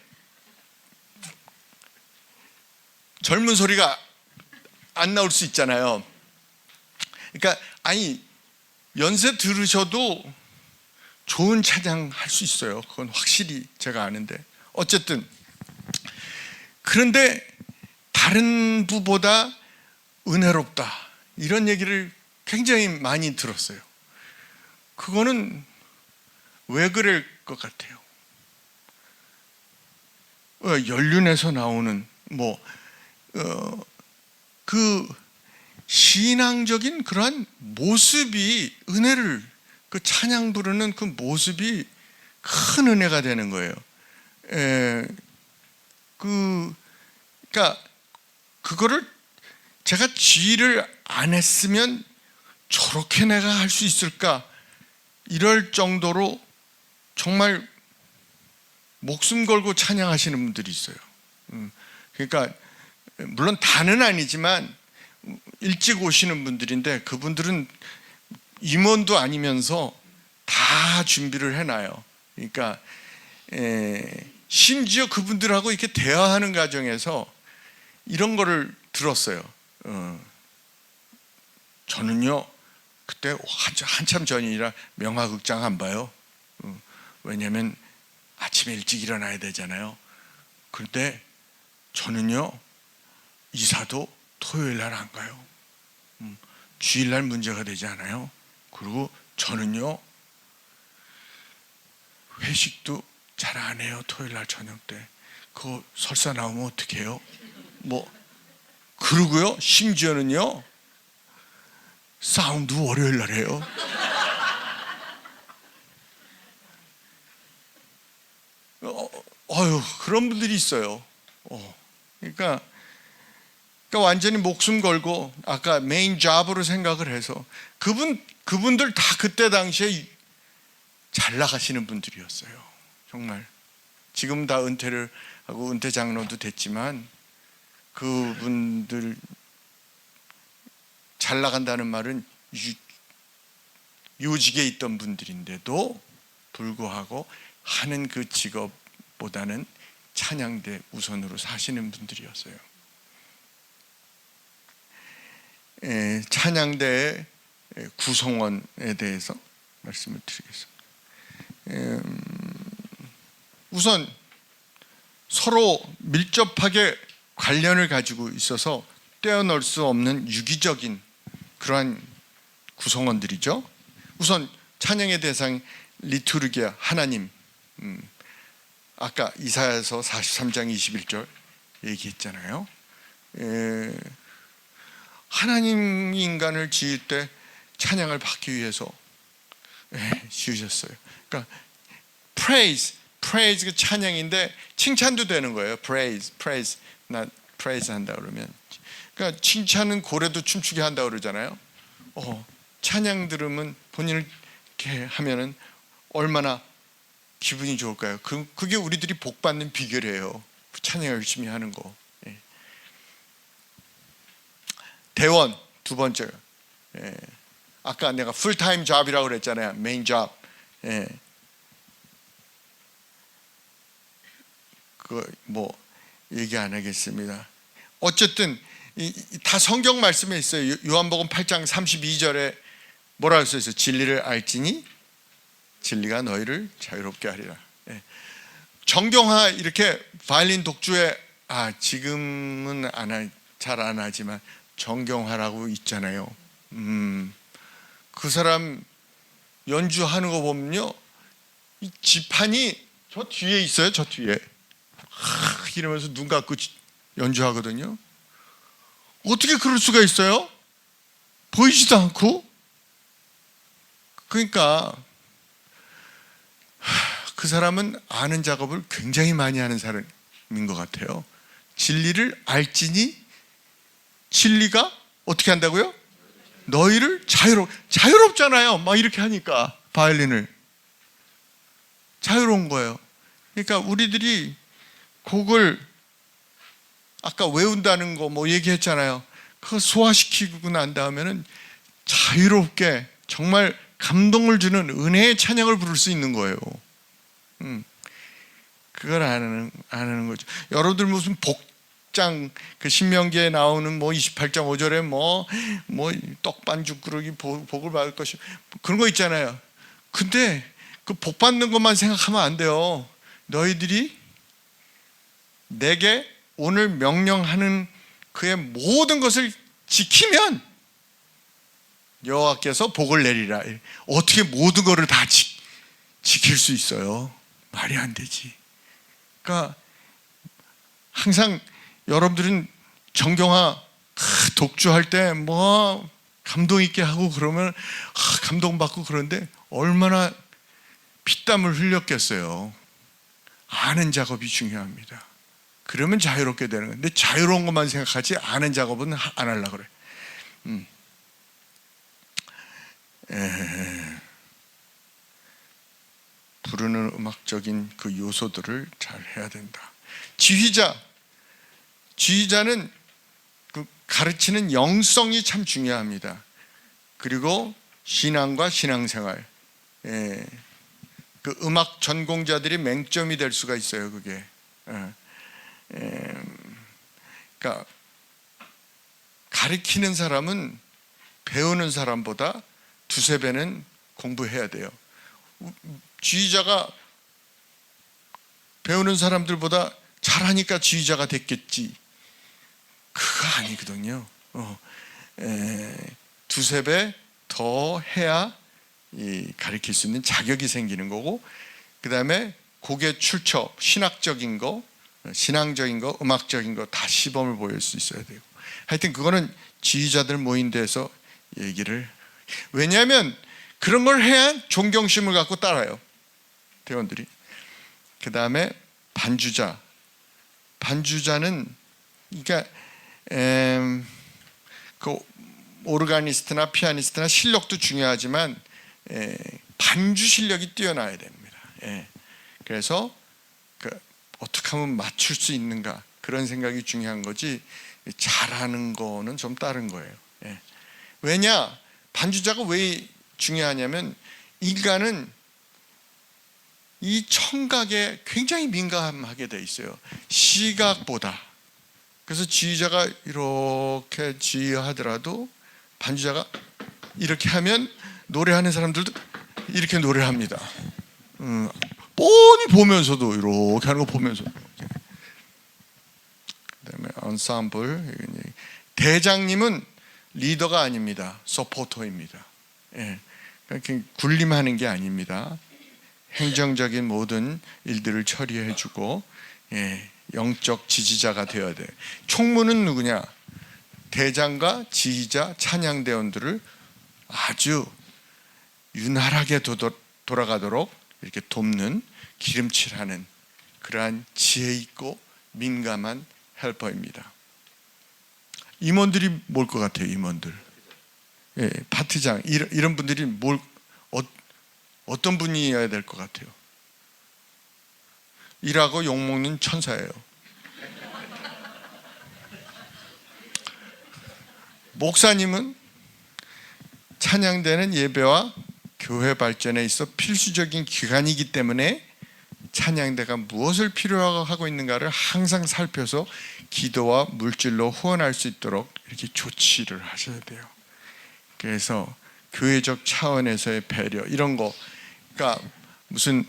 젊은 소리가 안 나올 수 있잖아요. 그러니까 아니 연세 들으셔도 좋은 찬양 할 수 있어요. 그건 확실히 제가 아는데. 어쨌든 그런데 다른 부보다 은혜롭다 이런 얘기를 굉장히 많이 들었어요. 그거는 왜 그럴 것 같아요? 연륜에서 나오는 그 신앙적인 그러한 모습이 은혜를 그 찬양 부르는 그 모습이 큰 은혜가 되는 거예요. 그러니까 그거를 제가 지휘를 안 했으면 저렇게 내가 할 수 있을까 이럴 정도로 정말 목숨 걸고 찬양하시는 분들이 있어요. 그러니까 물론 다는 아니지만 일찍 오시는 분들인데 그분들은 임원도 아니면서 다 준비를 해놔요. 그러니까 심지어 그분들하고 이렇게 대화하는 과정에서 이런 거를 들었어요. 저는요 그때 한참 전이라 명화극장 안 봐요. 왜냐하면 아침에 일찍 일어나야 되잖아요. 그런데 저는요 이사도 토요일 날 안 가요. 주일 날 문제가 되지 않아요. 그리고 저는요 회식도 잘 안 해요. 토요일 날 저녁 때. 그거 설사 나오면 어떡해요? 그러고요 심지어는요 사운드 월요일 날 해요. 그런 분들이 있어요. 그러니까 완전히 목숨 걸고 아까 메인 잡으로 생각을 해서 그분들 다 그때 당시에 잘 나가시는 분들이었어요. 정말 지금 다 은퇴를 하고 은퇴 장로도 됐지만 그분들 잘 나간다는 말은 요직에 있던 분들인데도 불구하고 하는 그 직업보다는 찬양대 우선으로 사시는 분들이었어요. 찬양대의 구성원에 대해서 말씀을 드리겠습니다. 우선 서로 밀접하게 관련을 가지고 있어서 떼어놓을 수 없는 유기적인 그러한 구성원들이죠. 우선 찬양의 대상 리투르기아, 하나님. 아까 이사야서 43장 21절 얘기했잖아요. 하나님이 인간을 지을 때 찬양을 받기 위해서 지으셨어요. 그러니까 praise 그 찬양인데 칭찬도 되는 거예요. praise, 나 praise 한다 그러면, 그러니까 칭찬은 고래도 춤추게 한다 그러잖아요. 찬양 들으면 본인을 이렇게 하면은 얼마나 기분이 좋을까요? 그게 우리들이 복 받는 비결이에요. 찬양 열심히 하는 거. 대원 두 번째. 아까 내가 풀타임 잡이라고 그랬잖아요. 메인 잡. 그거 얘기 안 하겠습니다. 어쨌든 다 성경 말씀에 있어요. 요한복음 8장 32절에 뭐라고 써 있어요? 진리를 알지니 진리가 너희를 자유롭게 하리라. 정경화 이렇게 바이올린 독주에 지금은 잘 안 하지만 정경화라고 있잖아요. 그 사람 연주하는 거 보면요, 이 지판이 저 뒤에 있어요. 저 뒤에 이러면서 눈 감고 연주하거든요. 어떻게 그럴 수가 있어요? 보이지도 않고. 그러니까 그 사람은 아는 작업을 굉장히 많이 하는 사람인 것 같아요. 진리를 알지니 진리가 어떻게 한다고요? 너희를 자유롭잖아요. 막 이렇게 하니까 바이올린을 자유로운 거예요. 그러니까 우리들이 곡을 아까 외운다는 거 얘기했잖아요. 그거 소화시키고 난 다음에는 자유롭게 정말 감동을 주는 은혜의 찬양을 부를 수 있는 거예요. 그걸 안 하는 거죠. 여러분들 무슨 복장, 그 신명기에 나오는 28장 5절에 떡반죽 그러기 복을 받을 것이 그런 거 있잖아요. 근데 그 복 받는 것만 생각하면 안 돼요. 너희들이 내게 오늘 명령하는 그의 모든 것을 지키면 여호와께서 복을 내리라. 어떻게 모든 것을 다 지킬 수 있어요? 말이 안 되지. 그러니까 항상 여러분들은 정경화 독주할 때 감동 있게 하고 그러면 감동받고 그런데 얼마나 피땀을 흘렸겠어요. 아는 작업이 중요합니다. 그러면 자유롭게 되는 건데 자유로운 것만 생각하지 아는 작업은 안 하려고 그래. 부르는 음악적인 그 요소들을 잘 해야 된다. 지휘자는 그 가르치는 영성이 참 중요합니다. 그리고 신앙과 신앙생활, 그 음악 전공자들이 맹점이 될 수가 있어요. 그게 그러니까 가르치는 사람은 배우는 사람보다 두세 배는 공부해야 돼요. 지휘자가 배우는 사람들보다 잘하니까 지휘자가 됐겠지. 그거 아니거든요. 두세 배 더 해야 가르칠 수 있는 자격이 생기는 거고, 그 다음에 곡의 출처, 신학적인 거, 신앙적인 거, 음악적인 거 다 시범을 보일 수 있어야 되고, 하여튼 그거는 지휘자들 모인 데서 얘기를. 왜냐하면 그런 걸 해야 존경심을 갖고 따라요, 대원들이. 그 다음에 반주자는 그러니까 그 오르가니스트나 피아니스트나 실력도 중요하지만 반주 실력이 뛰어나야 됩니다. 그래서 어떻게 하면 맞출 수 있는가, 그런 생각이 중요한 거지 잘하는 거는 좀 다른 거예요. 왜냐, 반주자가 왜 중요하냐면 인간은 이 청각에 굉장히 민감하게 돼 있어요, 시각보다. 그래서 지휘자가 이렇게 지휘하더라도 반주자가 이렇게 하면 노래하는 사람들도 이렇게 노래합니다. 뻔히 보면서도 이렇게 하는 거 보면서. 그다음에 언삼블, 대장님은 리더가 아닙니다, 서포터입니다. 그러니까 군림하는 게 아닙니다. 행정적인 모든 일들을 처리해주고 영적 지지자가 되어야 돼요. 총무는 누구냐? 대장과 지휘자, 찬양대원들을 아주 윤활하게 돌아가도록 이렇게 돕는, 기름칠하는 그러한 지혜 있고 민감한 헬퍼입니다. 임원들이 뭘 것 같아요? 임원들, 파트장, 이런 분들이 어떤 분이어야 될 것 같아요? 일하고 욕먹는 천사예요. 목사님은 찬양되는 예배와 교회 발전에 있어 필수적인 기관이기 때문에 찬양대가 무엇을 필요로 하고 있는가를 항상 살펴서 기도와 물질로 후원할 수 있도록 이렇게 조치를 하셔야 돼요. 그래서 교회적 차원에서의 배려, 이런 거, 그러니까 무슨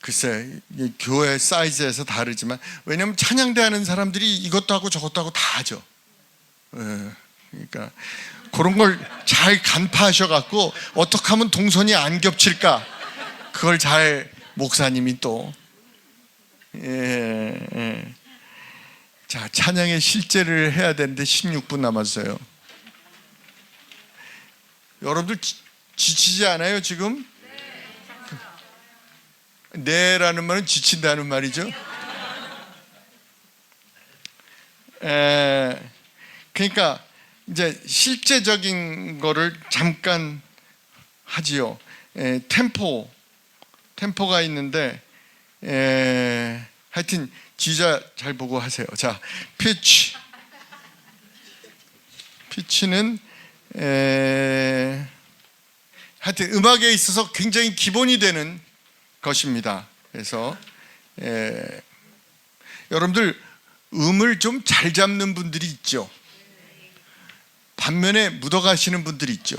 글쎄 교회 사이즈에서 다르지만, 왜냐하면 찬양대 하는 사람들이 이것도 하고 저것도 하고 다 하죠. 그러니까 그런 걸 잘 간파하셔갖고 어떻게 하면 동선이 안 겹칠까, 그걸 잘 목사님이 또 자, 찬양의 실제를 해야 되는데 16분 남았어요. 여러분들 지치지 않아요 지금? 네라는 말은 지친다는 말이죠. 그러니까 이제 실제적인 거를 잠깐 하지요. 템포가 있는데 하여튼 지휘자 잘 보고 하세요. 자, 피치는 하여튼 음악에 있어서 굉장히 기본이 되는 것입니다. 그래서 여러분들 음을 좀 잘 잡는 분들이 있죠. 반면에 묻어가시는 분들이 있죠.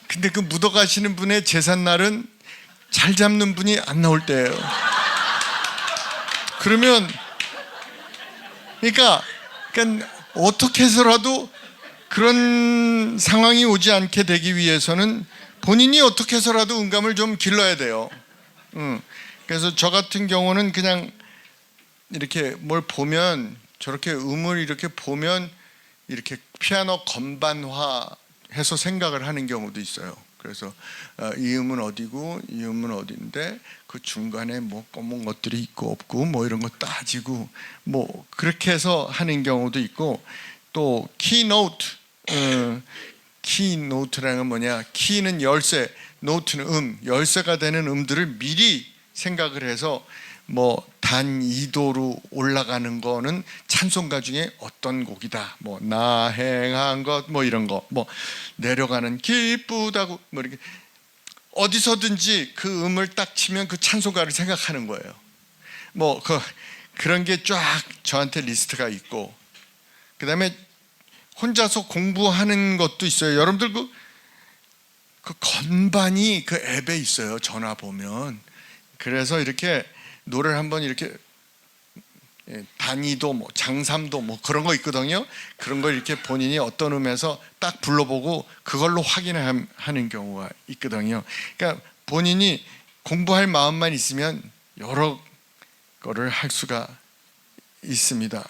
근데 그 묻어가시는 분의 제삿날은 잘 잡는 분이 안 나올 때예요. 그러니까 어떻게 해서라도 그런 상황이 오지 않게 되기 위해서는 본인이 어떻게 해서라도 음감을 좀 길러야 돼요. 그래서 저 같은 경우는 그냥 이렇게 뭘 보면, 저렇게 음을 이렇게 보면 이렇게 피아노 건반화해서 생각을 하는 경우도 있어요. 그래서 이 음은 어디고 이 음은 어디인데 그 중간에 뭐 검은 것들이 있고 없고 뭐 이런 거 따지고 뭐 그렇게 해서 하는 경우도 있고, 또 키노트, 키노트라는 건 뭐냐? 키는 열쇠, 노트는 열쇠가 되는 음들을 미리 생각을 해서 뭐 단 2도로 올라가는 거는 찬송가 중에 어떤 곡이다, 뭐 나행한 것, 뭐 이런 거, 뭐 내려가는 기쁘다고, 뭐 이렇게 어디서든지 그 음을 딱 치면 그 찬송가를 생각하는 거예요. 뭐 그런 게 쫙 저한테 리스트가 있고, 그 다음에 혼자서 공부하는 것도 있어요. 여러분들 그 건반이 그 앱에 있어요, 전화 보면. 그래서 이렇게 노래를 한번 이렇게 단위도 뭐 장삼도 뭐 그런 거 있거든요. 그런 걸 이렇게 본인이 어떤 음에서 딱 불러보고 그걸로 확인하는 경우가 있거든요. 그러니까 본인이 공부할 마음만 있으면 여러 거를 할 수가 있습니다.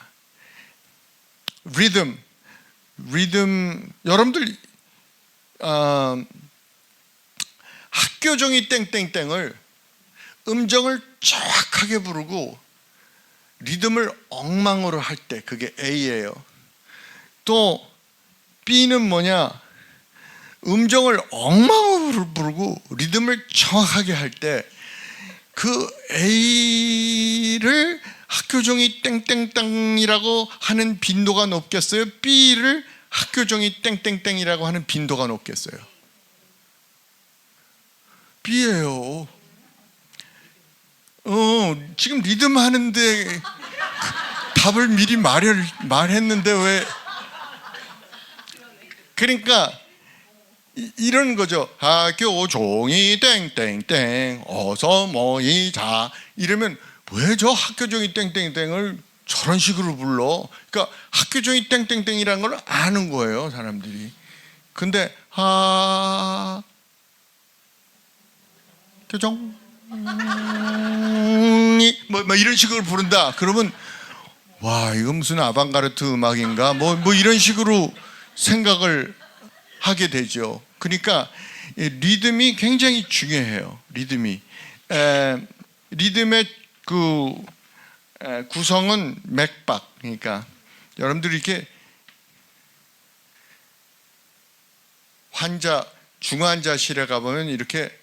리듬, 여러분들 학교종이 땡땡땡을 음정을 정확하게 부르고 리듬을 엉망으로 할 때 그게 A예요. 또 B는 뭐냐? 음정을 엉망으로 부르고 리듬을 정확하게 할 때 그 A를 학교종이 땡땡땡이라고 하는 빈도가 높겠어요? B를 학교종이 땡땡땡이라고 하는 빈도가 높겠어요? B예요. 지금 리듬 하는데 답을 미리 말했는데 왜? 그러니까 이런 거죠. 학교 종이 땡땡땡 어서 모이자 이러면 왜 저 학교 종이 땡땡땡을 저런 식으로 불러? 그러니까 학교 종이 땡땡땡이라는 걸 아는 거예요, 사람들이. 근데 교종 뭐 이런 식으로 부른다. 그러면 와, 이거 무슨 아방가르트 음악인가? 뭐 이런 식으로 생각을 하게 되죠. 그러니까 리듬이 굉장히 중요해요. 리듬의 그 구성은 맥박. 그러니까 여러분들이 이렇게 중환자실에 가보면 이렇게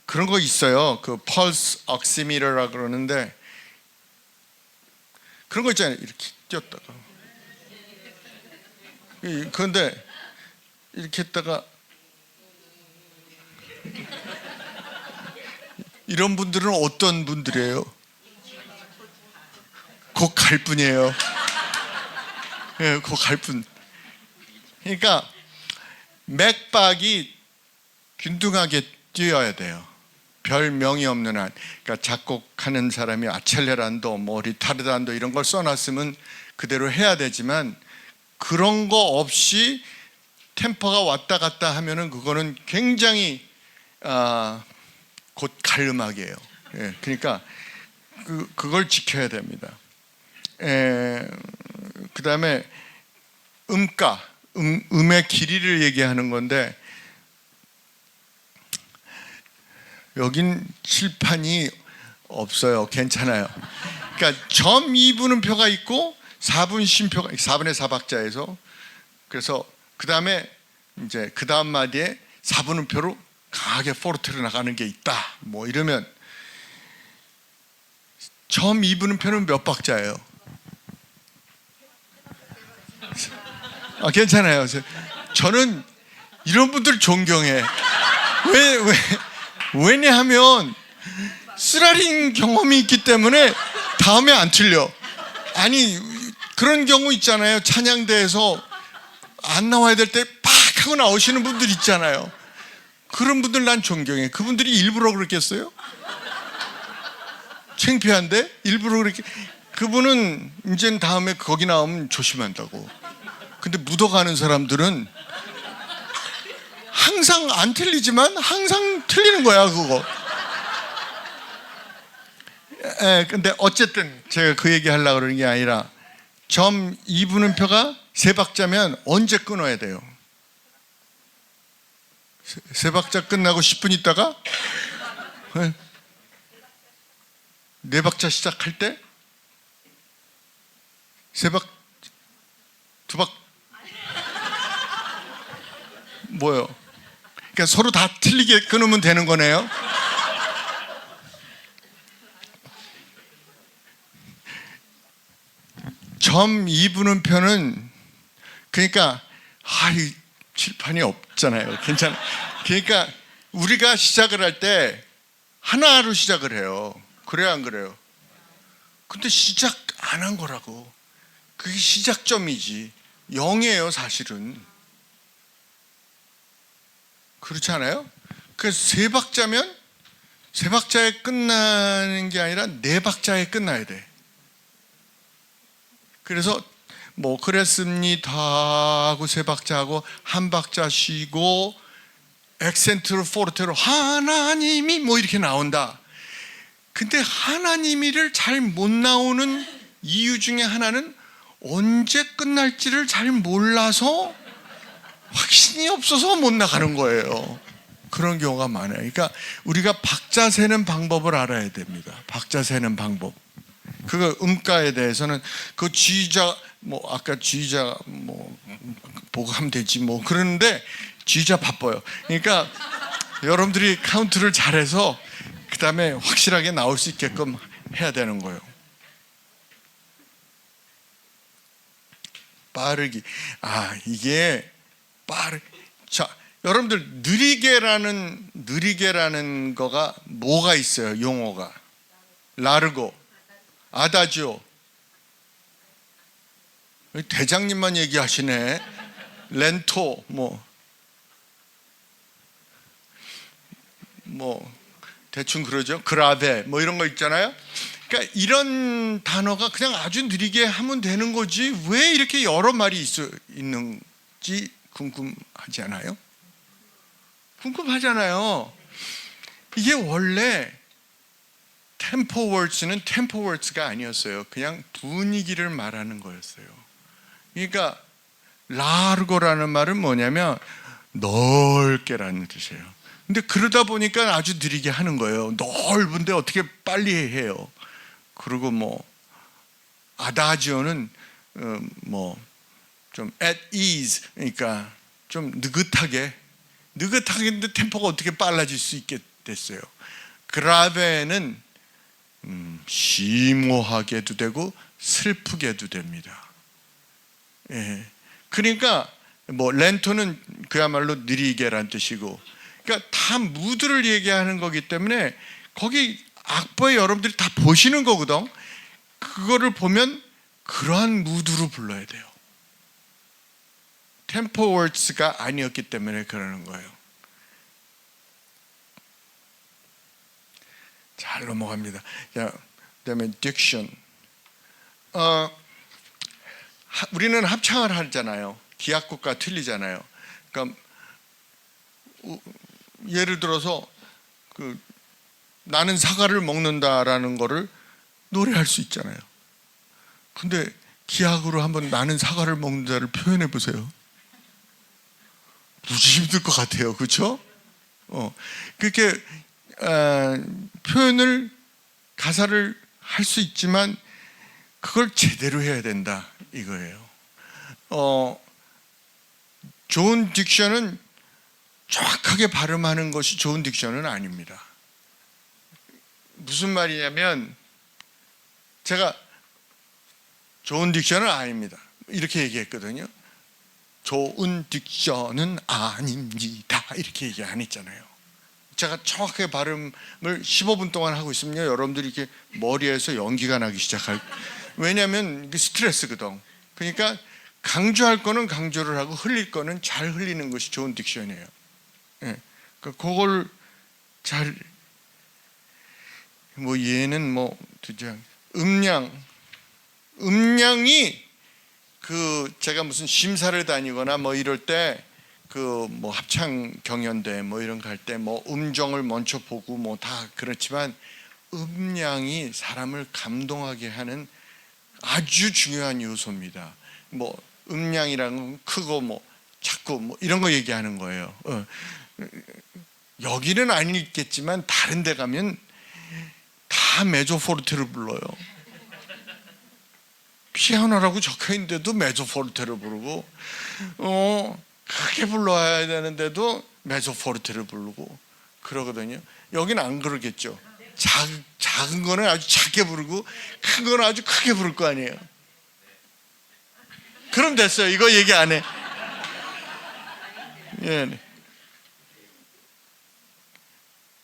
그런 거 있어요. 그 펄스 억시미터라 그러는데 그런 거 있잖아요. 이렇게 뛰었다가 그런데 이렇게 했다가 이런 분들은 어떤 분들이에요? 곧 갈 뿐이에요. 예, 곧 갈 뿐. 그러니까 맥박이 균등하게 뛰어야 돼요. 별 명이 없는 한. 그러니까 작곡하는 사람이 아첼레란도 뭐 리타르단도 이런 걸 써놨으면 그대로 해야 되지만 그런 거 없이 템포가 왔다 갔다 하면은 그거는 굉장히 곧 갈 음악이에요. 예, 그러니까 그걸 지켜야 됩니다. 그 다음에 음가, 음의 길이를 얘기하는 건데 여긴 칠판이 없어요. 괜찮아요. 그러니까 점 2분음표가 있고 4분 쉼표가 4분의 4박자에서 그래서 그 다음에 이제 그 다음 마디에 4분음표로 강하게 포르테로 나가는 게 있다. 뭐 이러면 점 2분음표는 몇 박자예요? 괜찮아요. 저는 이런 분들 존경해. 왜냐하면 쓰라린 경험이 있기 때문에 다음에 안 틀려. 아니 그런 경우 있잖아요. 찬양대에서 안 나와야 될 때 팍 하고 나오시는 분들 있잖아요. 그런 분들 난 존경해. 그분들이 일부러 그랬겠어요? 창피한데? 일부러 그렇게. 그분은 이젠 다음에 거기 나오면 조심한다고. 근데 묻어가는 사람들은 항상 안 틀리지만 항상 틀리는 거야, 그거. 근데 어쨌든 제가 그 얘기 하려고 그러는 게 아니라 점 2분음표가 3박자면 언제 끊어야 돼요? 3박자 끝나고 10분 있다가 4박자 시작할 때 2박 뭐요? 그러니까 서로 다 틀리게 끊으면 되는 거네요. 점 2분음표는 그러니까 이 칠판이 없잖아요. 괜찮아. 그러니까 우리가 시작을 할 때 하나로 시작을 해요. 그래요, 안 그래요? 근데 시작 안 한 거라고. 그게 시작점이지. 0이에요, 사실은. 그렇지 않아요? 그래서 3박자면 3박자에 끝나는 게 아니라 4박자에 끝나야 돼. 그래서 뭐 그랬습니다 하고 3박자 하고 1박자 쉬고 액센트로 포르테로 하나님이 뭐 이렇게 나온다. 근데 하나님이를 잘 못 나오는 이유 중에 하나는 언제 끝날지를 잘 몰라서 확신이 없어서 못 나가는 거예요. 그런 경우가 많아요. 그러니까 우리가 박자 세는 방법을 알아야 됩니다. 박자 세는 방법. 그거 음가에 대해서는 그 지휘자 뭐 아까 지휘자 뭐 보고 하면 되지 뭐 그러는데 지휘자 바빠요. 그러니까 여러분들이 카운트를 잘해서 그 다음에 확실하게 나올 수 있게끔 해야 되는 거예요. 빠르기. 이게 자, 여러분들 느리게라는 거가 뭐가 있어요? 용어가 라르고, 아다지오. 대장님만 얘기하시네. 렌토 뭐 대충 그러죠. 그라베 뭐 이런 거 있잖아요. 그러니까 이런 단어가 그냥 아주 느리게 하면 되는 거지 왜 이렇게 여러 말이 있는지 궁금하지 않아요? 궁금하잖아요. 이게 원래 템포 월츠는 템포 월츠가 아니었어요. 그냥 분위기를 말하는 거였어요. 그러니까 라르고라는 말은 뭐냐면 넓게라는 뜻이에요. 근데 그러다 보니까 아주 느리게 하는 거예요. 넓은데 어떻게 빨리 해요? 그리고 뭐 아다지오는 뭐 좀 at ease, 그러니까 좀 느긋하게인데 템포가 어떻게 빨라질 수 있게 됐어요. 그라베는 심오하게도 되고 슬프게도 됩니다. 예. 그러니까 뭐 렌토는 그야말로 느리게란 뜻이고, 그러니까 다 무드를 얘기하는 거기 때문에 거기 악보에 여러분들이 다 보시는 거거든. 그거를 보면 그러한 무드로 불러야 돼요. 템포 월츠가 아니었기 때문에 그러는 거예요. 잘 넘어갑니다. 자, 그다음에 딕션. 우리는 합창을 하잖아요. 기악곡과 틀리잖아요. 그러니까 예를 들어서 나는 사과를 먹는다라는 거를 노래할 수 있잖아요. 근데 기악으로 한번 나는 사과를 먹는다를 표현해 보세요. 무지 힘들 것 같아요. 그렇죠? 그렇게 표현을 가사를 할 수 있지만 그걸 제대로 해야 된다 이거예요. 좋은 딕션은 정확하게 발음하는 것이 좋은 딕션은 아닙니다. 무슨 말이냐면 제가 좋은 딕션은 아닙니다 이렇게 얘기했거든요. 좋은 딕션은 아닙니다 이렇게 얘기 안 했잖아요. 제가 정확하게 발음을 15분 동안 하고 있으면요, 여러분들이 이렇게 머리에서 연기가 나기 시작할. 왜냐하면 이게 스트레스거든. 그러니까 강조할 거는 강조를 하고 흘릴 거는 잘 흘리는 것이 좋은 딕션이에요. 예. 그걸 잘, 뭐 얘는 뭐 두장 음량이 제가 무슨 심사를 다니거나 뭐 이럴 때 뭐 합창 경연대 뭐 이런 거 할 때 뭐 음정을 먼저 보고 뭐 다 그렇지만 음량이 사람을 감동하게 하는 아주 중요한 요소입니다. 뭐 음량이라는 건 크고 뭐 작고 뭐 이런 거 얘기하는 거예요. 여기는 아니겠지만 다른 데 가면 다 메조포르테를 불러요. 피아노라고 적혀있는데도 메조포르테를 부르고 크게 불러야 되는데도 메조포르테를 부르고 그러거든요. 여기는 안 그러겠죠. 작은 거는 아주 작게 부르고 큰 거는 아주 크게 부를 거 아니에요. 그럼 됐어요. 이거 얘기 안 해. 예.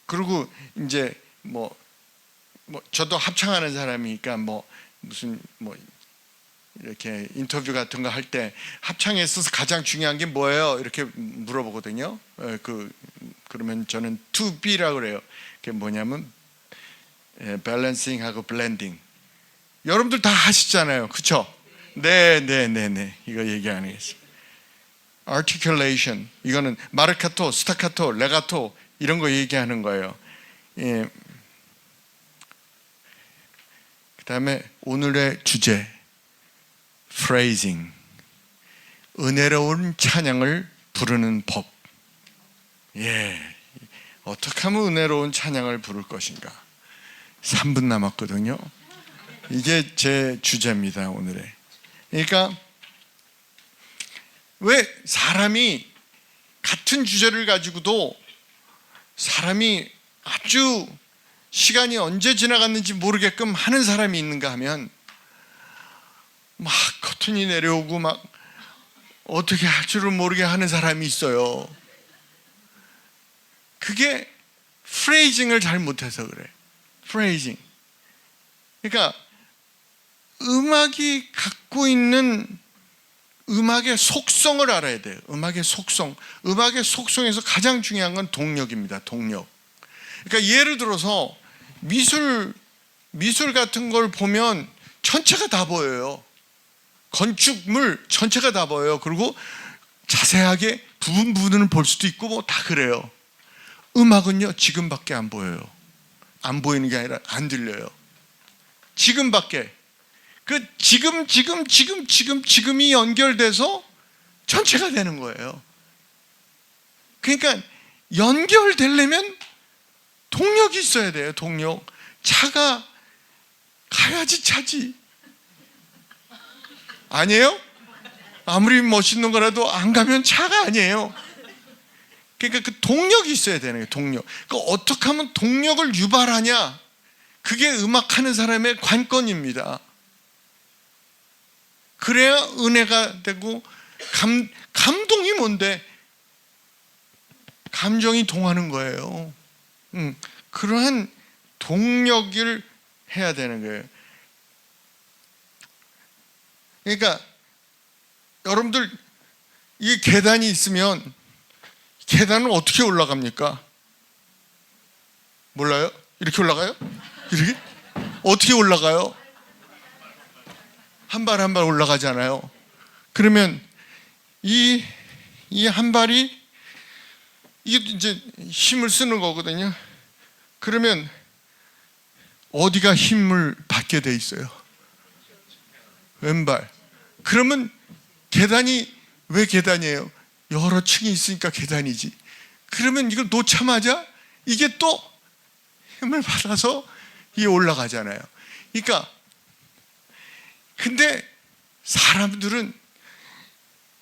그리고 이제 뭐 저도 합창하는 사람이니까 무슨 이렇게 인터뷰 같은 거 할 때 합창에 있어서 가장 중요한 게 뭐예요? 이렇게 물어보거든요. 그러면 저는 2B라고 그래요. 그게 뭐냐면 밸런싱하고 블렌딩. 여러분들 다 하시잖아요. 그렇죠? 네. 이거 얘기 안 하겠어요. articulation. 이거는 마르카토, 스타카토, 레가토 이런 거 얘기하는 거예요. 예. 그다음에 오늘의 주제 phrasing, 은혜로운 찬양을 부르는 법. 어떻게 하면 은혜로운 찬양을 부를 것인가? 3분 남았거든요. 이게 제 주제입니다, 오늘의. 그러니까 왜 사람이 같은 주제를 가지고도 사람이 아주 시간이 언제 지나갔는지 모르게끔 하는 사람이 있는가 하면 막 커튼이 내려오고 막 어떻게 할 줄을 모르게 하는 사람이 있어요. 그게 프레이징을 잘 못해서 그래. 프레이징. 그러니까 음악이 갖고 있는 음악의 속성을 알아야 돼요. 음악의 속성. 음악의 속성에서 가장 중요한 건 동력입니다. 동력. 그러니까 예를 들어서 미술 같은 걸 보면 전체가 다 보여요. 건축물 전체가 다 보여요. 그리고 자세하게 부분을 볼 수도 있고 뭐 다 그래요. 음악은요, 지금밖에 안 보여요. 안 보이는 게 아니라 안 들려요. 지금밖에. 그 지금이 연결돼서 전체가 되는 거예요. 그러니까 연결되려면 동력이 있어야 돼요. 동력. 차가 가야지 차지. 아니에요? 아무리 멋있는 거라도 안 가면 차가 아니에요. 그러니까 그 동력이 있어야 되는 거예요. 동력. 그러니까 어떻게 하면 동력을 유발하냐? 그게 음악하는 사람의 관건입니다. 그래야 은혜가 되고 감동이 뭔데? 감정이 동하는 거예요. 그러한 동력을 해야 되는 거예요. 그러니까 여러분들 이 계단이 있으면 계단은 어떻게 올라갑니까? 몰라요? 이렇게 올라가요? 이렇게? 어떻게 올라가요? 한 발 한 발 올라가잖아요. 그러면 이 한 발이 이게 이제 힘을 쓰는 거거든요. 그러면 어디가 힘을 받게 돼 있어요? 왼발. 그러면 계단이 왜 계단이에요? 여러 층이 있으니까 계단이지. 그러면 이걸 놓자마자 이게 또 힘을 받아서 이게 올라가잖아요. 그러니까 근데 사람들은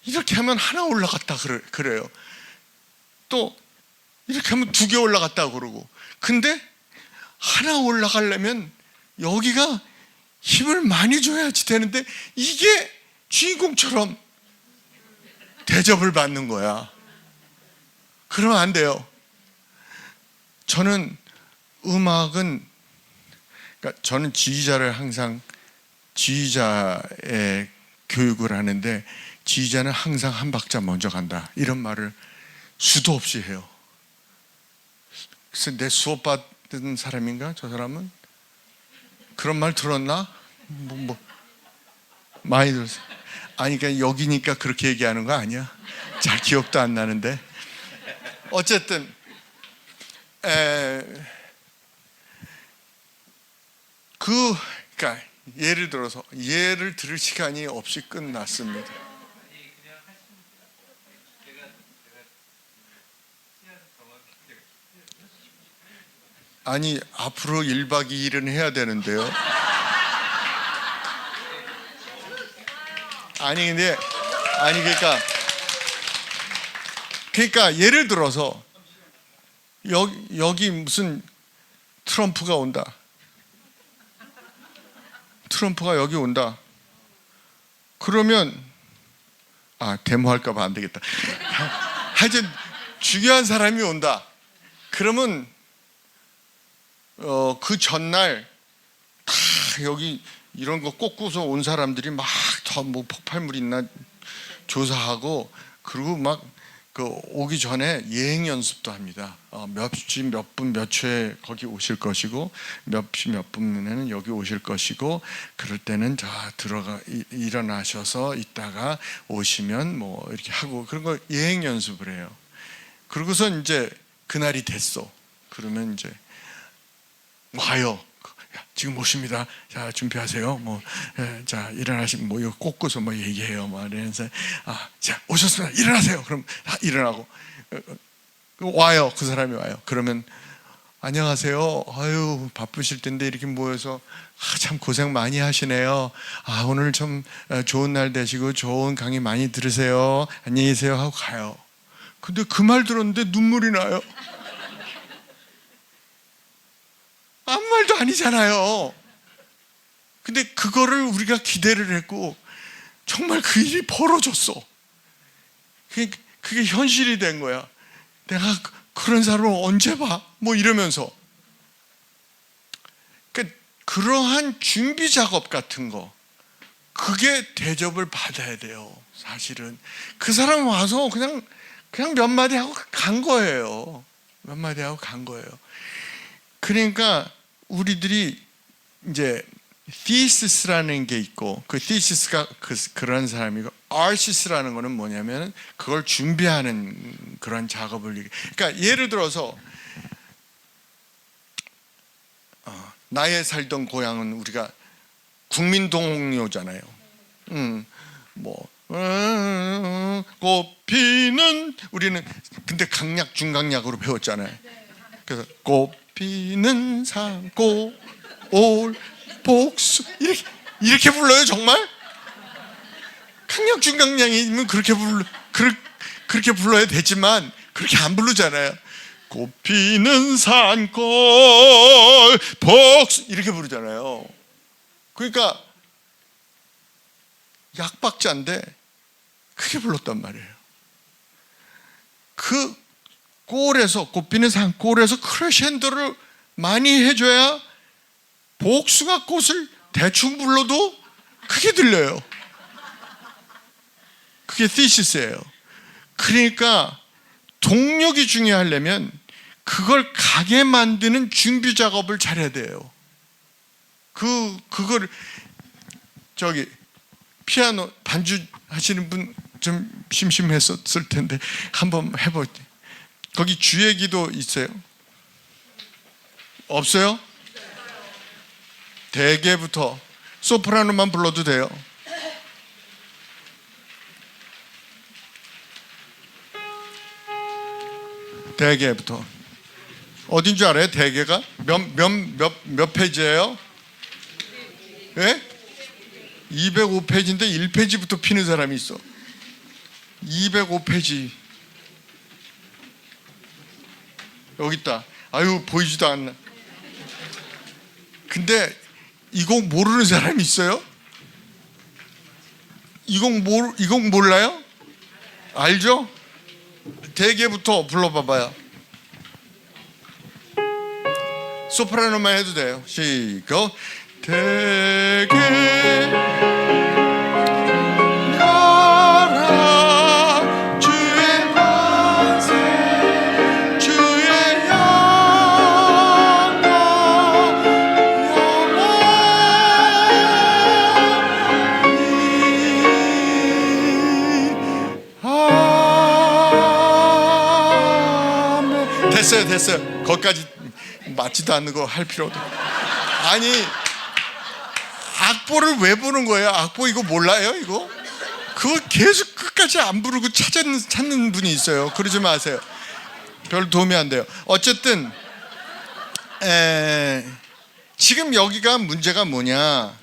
이렇게 하면 하나 올라갔다 그래요. 또 이렇게 하면 2개 올라갔다 그러고. 근데 하나 올라가려면 여기가 힘을 많이 줘야지 되는데 이게 주인공처럼 대접을 받는 거야. 그러면 안 돼요. 저는 음악은, 그러니까 저는 지휘자의 교육을 하는데 지휘자는 항상 한 박자 먼저 간다. 이런 말을 수도 없이 해요. 그래서 내 수업 받은 사람인가? 저 사람은? 그런 말 들었나? 많이 들었어요. 아니, 그러니까 여기니까 그렇게 얘기하는 거 아니야? 잘 기억도 안 나는데. 어쨌든 그러니까 예를 들어서 예를 들을 시간이 없이 끝났습니다. 아니, 앞으로 1박 2일은 해야 되는데요. 그러니까 예를 들어서 여기 무슨 트럼프가 온다. 트럼프가 여기 온다. 그러면 데모할까 봐 안 되겠다. 하여튼 중요한 사람이 온다. 그러면 그 전날 다 여기 이런 거 꽂고서 온 사람들이 막 더 뭐 폭발물 있나 조사하고, 그리고 막 그 오기 전에 예행 연습도 합니다. 몇 시 몇 분 몇 초에 거기 오실 것이고, 몇 시 몇 분에는 여기 오실 것이고, 그럴 때는 일어나셔서 있다가 오시면 뭐 이렇게 하고, 그런 거 예행 연습을 해요. 그러고서 이제 그날이 됐어. 그러면 이제 와요. 지금 모십니다. 자, 준비하세요. 자, 일어나시면 이거 꽂고서 얘기해요. 이러면서, 자, 오셨습니다. 일어나세요. 그럼 일어나고, 와요. 그 사람이 와요. 그러면, 안녕하세요. 아유, 바쁘실 텐데 이렇게 모여서, 참 고생 많이 하시네요. 오늘 좀 좋은 날 되시고 좋은 강의 많이 들으세요. 안녕히 계세요. 하고 가요. 근데 그 말 들었는데 눈물이 나요. 아무 말도 아니잖아요. 근데 그거를 우리가 기대를 했고 정말 그 일이 벌어졌어. 그게 현실이 된 거야. 내가 그런 사람을 언제 봐? 이러면서. 그러니까 그러한 준비 작업 같은 거, 그게 대접을 받아야 돼요. 사실은 그 사람 와서 그냥 몇 마디 하고 간 거예요. 몇 마디 하고 간 거예요. 그러니까 우리들이 이제 thesis라는 게 있고, 그 thesis가 그런 사람이고, artis라는 거는 뭐냐면 그걸 준비하는 그런 작업을. 그러니까 예를 들어서 나의 살던 고향은 우리가 국민동요잖아요. 꽃피는 우리는 근데 강약 중강약으로 배웠잖아요. 그래서 꽃피는 산꽃 올 복수 이렇게 불러요. 정말 강약 중강약이면 그렇게 불러야 되지만 그렇게 안 부르잖아요. 꽃피는 산꽃 복수 이렇게 부르잖아요. 그러니까 약박자인데 크게 불렀단 말이에요. 그 꽃피는 산골에서 크레셴도를 많이 해줘야 복숭아 꽃을 대충 불러도 크게 들려요. 그게 thesis예요. 그러니까 동력이 중요하려면 그걸 가게 만드는 준비 작업을 잘해야 돼요. 그걸 피아노 반주 하시는 분 좀 심심했었을 텐데 한번 해보세요. 거기 주예기도 있어요? 없어요? 대개부터 소프라노만 불러도 돼요. 대개부터 어딘 줄 알아요? 대개가 몇 페이지예요? 예? 205페이지인데 1페이지부터 피는 사람이 있어. 205페이지 여기 있다. 아유, 보이지도 않나. 근데 이 곡 모르는 사람이 있어요? 이 곡 몰라요? 알죠? 대개부터 불러봐봐요. 소프라노만 해도 돼요. 시작. 대개 나라 주의 권세 주의 영광 영원히. 됐어요. 거기까지 맞지도 않는 거 할 필요도. 아니, 악보를 왜 보는 거예요? 악보 이거 몰라요? 이거? 그거 계속 끝까지 안 부르고 찾는 분이 있어요. 그러지 마세요. 별 도움이 안 돼요. 어쨌든 지금 여기가 문제가 뭐냐,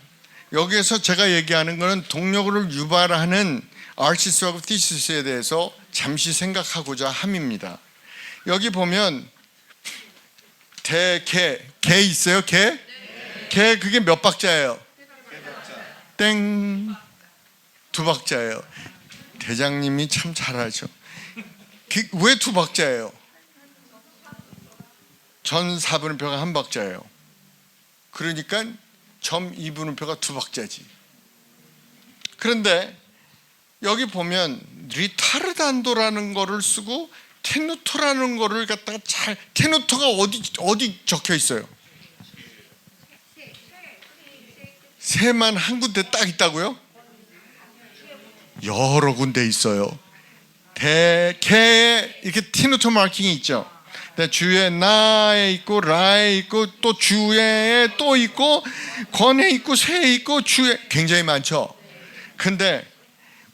여기에서 제가 얘기하는 거는 동력을 유발하는 artis하고 thesis에 대해서 잠시 생각하고자 함입니다. 여기 보면 개 있어요? 개 그게 몇 박자예요? 땡, 2박자예요. 대장님이 참 잘하죠. 왜 2박자예요? 전 4분음표가 1박자예요. 그러니까 점 2분음표가 2박자지. 그런데 여기 보면 리타르단도라는 거를 쓰고 테누토라는 거를 갖다가 테누토가 어디 적혀 있어요? 새만 한 군데 딱 있다고요? 여러 군데 있어요. 개에 이렇게 테누토 마킹이 있죠. 근데 주에 나에 있고 라에 있고 또 주에 또 있고 권에 있고 쇠에 있고 주에 굉장히 많죠. 근데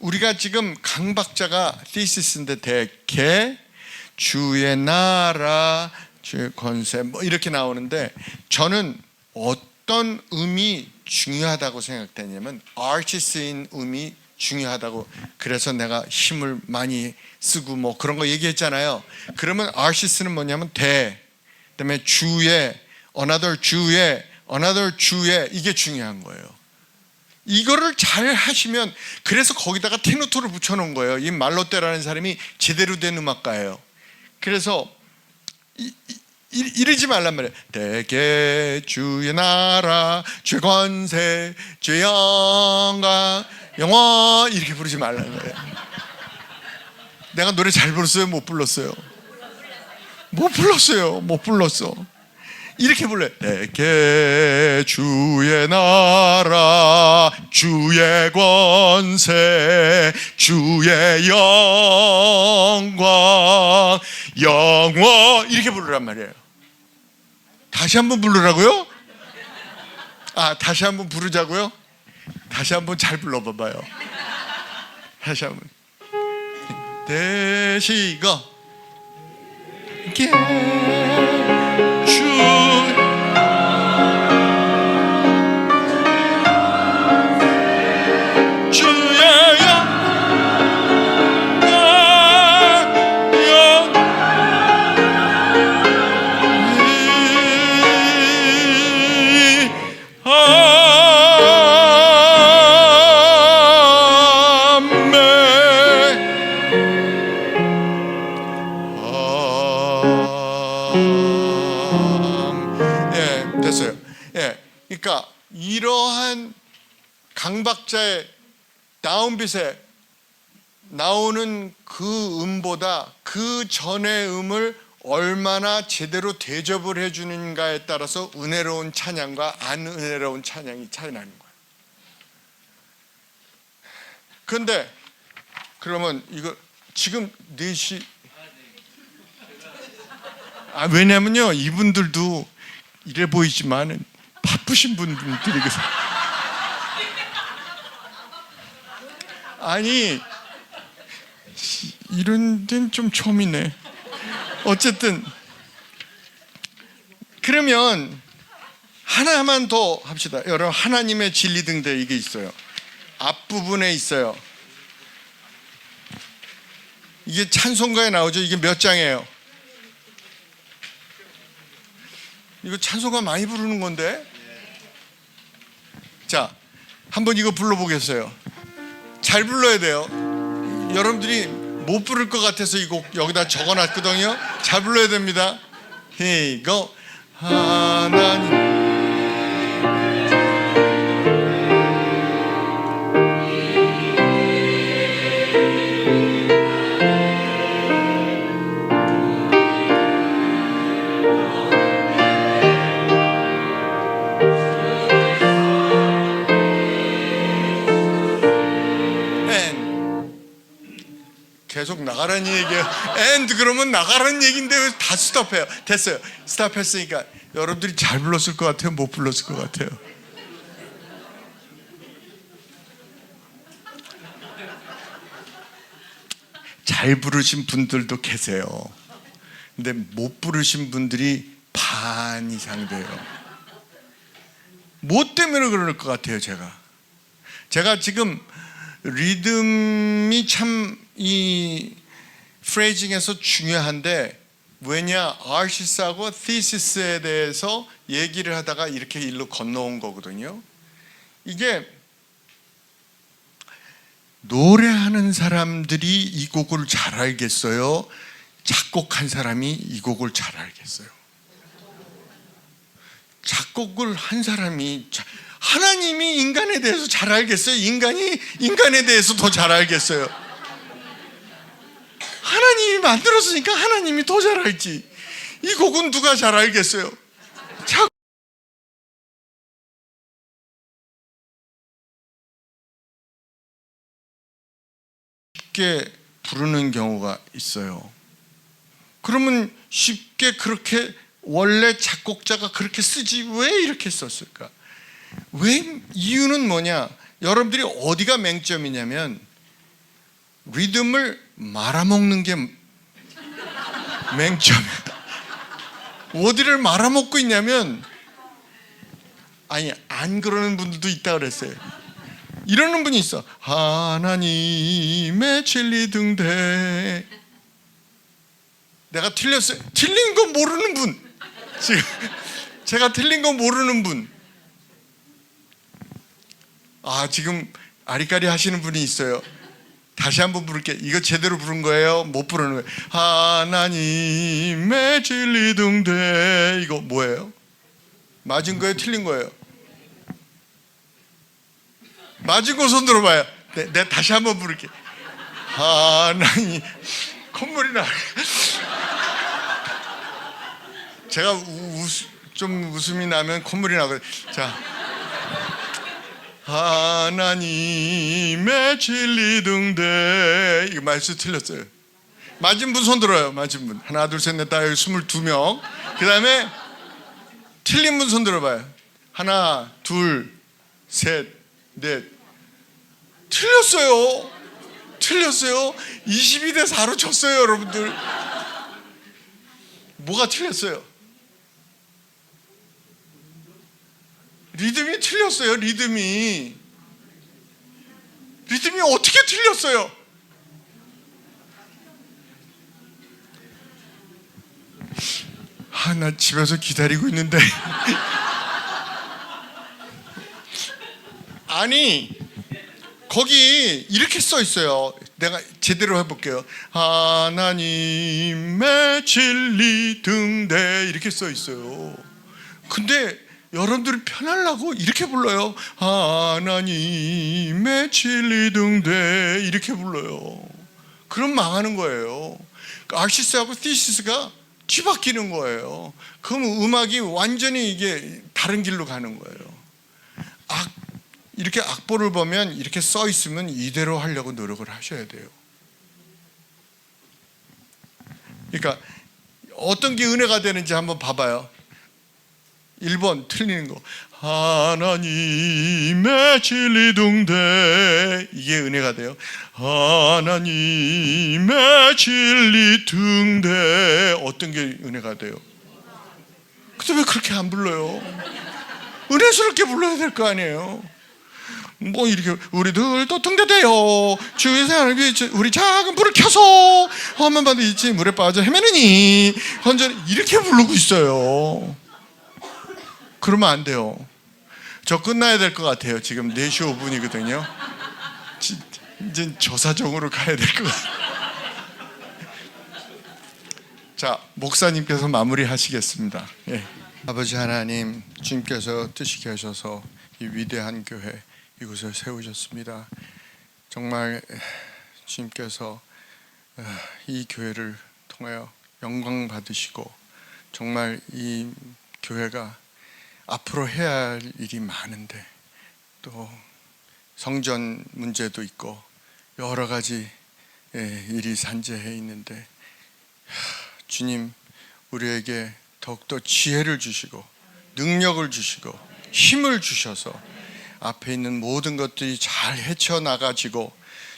우리가 지금 강박자가 thesis인데 대개 주의 나라, 주의 권세 뭐 이렇게 나오는데 저는 어떤 음이 중요하다고 생각되냐면 artist인 음이 중요하다고. 그래서 내가 힘을 많이 쓰고 뭐 그런 거 얘기했잖아요. 그러면 artist는 뭐냐면 그다음에 주의, another 주의, another 주의 이게 중요한 거예요. 이거를 잘 하시면, 그래서 거기다가 테누토를 붙여놓은 거예요. 이 말로떼라는 사람이 제대로 된 음악가예요. 그래서 이러지 말란 말이에요. 대개 주의 나라, 주의 권세, 주의 영광, 영원 이렇게 부르지 말라는 거예요. 내가 노래 잘 불렀어요? 못 불렀어요? 못 불렀어. 이렇게 불러요. 대개 주의 나라, 주의 권세, 주의 영광, 영원 이렇게 부르란 말이에요. 다시 한번 부르라고요? 다시 한번 부르자고요? 다시 한번 잘 불러봐봐요. 다시 한번. 대시가 됐어요. 그러니까 이러한 강박자의 다운빗에 나오는 그 음보다 그 전의 음을 얼마나 제대로 대접을 해주는가에 따라서 은혜로운 찬양과 안 은혜로운 찬양이 차이 나는 거예요. 그런데 그러면 이거 지금 4시 왜냐면요 이분들도 이래 보이지만 바쁘신 분들이거든요. 아니 이런 데는 좀 처음이네. 어쨌든 그러면 하나만 더 합시다. 여러분, 하나님의 진리 등대 이게 있어요. 앞부분에 있어요. 이게 찬송가에 나오죠. 이게 몇 장이에요? 이거 찬송가 많이 부르는 건데. 자, 한번 이거 불러보겠어요. 잘 불러야 돼요. 여러분들이 못 부를 것 같아서 이 곡 여기다 적어놨거든요. 잘 불러야 됩니다. 이거 하나님 계속 나가라는 얘기예요. and 그러면 나가라는 얘기인데 왜 다 스톱해요? 됐어요. 스톱했으니까 여러분들이 잘 불렀을 것 같아요? 못 불렀을 것 같아요? 잘 부르신 분들도 계세요. 근데 못 부르신 분들이 반 이상 돼요. 뭐 때문에 그럴 것 같아요? 제가 지금 리듬이 참 이 프레이징에서 중요한데, 왜냐, artist하고 thesis에 대해서 얘기를 하다가 이렇게 일로 건너온 거거든요. 이게 노래하는 사람들이 이 곡을 잘 알겠어요? 작곡한 사람이 이 곡을 잘 알겠어요? 작곡을 한 사람이, 하나님이 인간에 대해서 잘 알겠어요? 인간이 인간에 대해서 더 잘 알겠어요? 하나님이 만들었으니까 하나님이 더 잘 알지. 이 곡은 누가 잘 알겠어요? 쉽게 부르는 경우가 있어요. 그러면 쉽게 그렇게 원래 작곡자가 그렇게 쓰지 왜 이렇게 썼을까? 왜? 이유는 뭐냐? 여러분들이 어디가 맹점이냐면 리듬을 말아먹는 게 맹점이야. 어디를 말아먹고 있냐면, 아니 안 그러는 분들도 있다 그랬어요. 이러는 분이 있어. 하나님의 진리 등대. 내가 틀렸어요. 틀린 거 모르는 분. 지금 제가 틀린 거 모르는 분. 지금 아리까리 하시는 분이 있어요. 다시 한번 부를게. 이거 제대로 부른 거예요? 못 부르는 거예요? 하나님의 진리 등대. 이거 뭐예요? 맞은 거예요? 틀린 거예요? 맞은 거 손 들어봐요. 내가 다시 한번 부를게. 하나님. 콧물이 나. 제가 좀 웃음이 나면 콧물이 나거든요. 자, 하나님의 진리 등대. 이거 말씀 틀렸어요. 맞은 분 손 들어요. 맞은 분. 하나 둘 셋 넷 다 22명. 그 다음에 틀린 분 손 들어봐요. 하나 둘 셋 넷. 틀렸어요. 22대 4로 졌어요, 여러분들. 뭐가 틀렸어요? 리듬이 틀렸어요. 리듬이 어떻게 틀렸어요? 나 집에서 기다리고 있는데. 아니 거기 이렇게 써 있어요. 내가 제대로 해볼게요. 하나님의 진리 등대 이렇게 써 있어요. 근데 여러분들이 편하려고 이렇게 불러요. 하나님의 진리 등대 이렇게 불러요. 그럼 망하는 거예요. 악시스하고 티시스가 뒤바뀌는 거예요. 그럼 음악이 완전히 이게 다른 길로 가는 거예요. 이렇게 악보를 보면 이렇게 써 있으면 이대로 하려고 노력을 하셔야 돼요. 그러니까 어떤 게 은혜가 되는지 한번 봐봐요. 1번 틀리는 거. 하나님의 진리 등대. 이게 은혜가 돼요. 하나님의 진리 등대. 어떤 게 은혜가 돼요? 근데 왜 그렇게 안 불러요? 은혜스럽게 불러야 될 거 아니에요. 뭐 이렇게 우리들도 등대대요 주의 사랑을 위해 우리 작은 불을 켜서 험한 바다 있지 물에 빠져 헤매느니 헌전 이렇게 부르고 있어요. 그러면 안 돼요. 저 끝나야 될 것 같아요. 지금 4시 5분이거든요 이제 조사정으로 가야 될 것 같아요. 자, 목사님께서 마무리 하시겠습니다. 예. 아버지 하나님, 주님께서 뜻있게 하셔서 이 위대한 교회 이곳을 세우셨습니다. 정말 주님께서 이 교회를 통하여 영광 받으시고 정말 이 교회가 앞으로 해야 할 일이 많은데 또 성전 문제도 있고 여러 가지 일이 산재해 있는데 주님 우리에게 더욱더 지혜를 주시고 능력을 주시고 힘을 주셔서 앞에 있는 모든 것들이 잘 헤쳐나가지고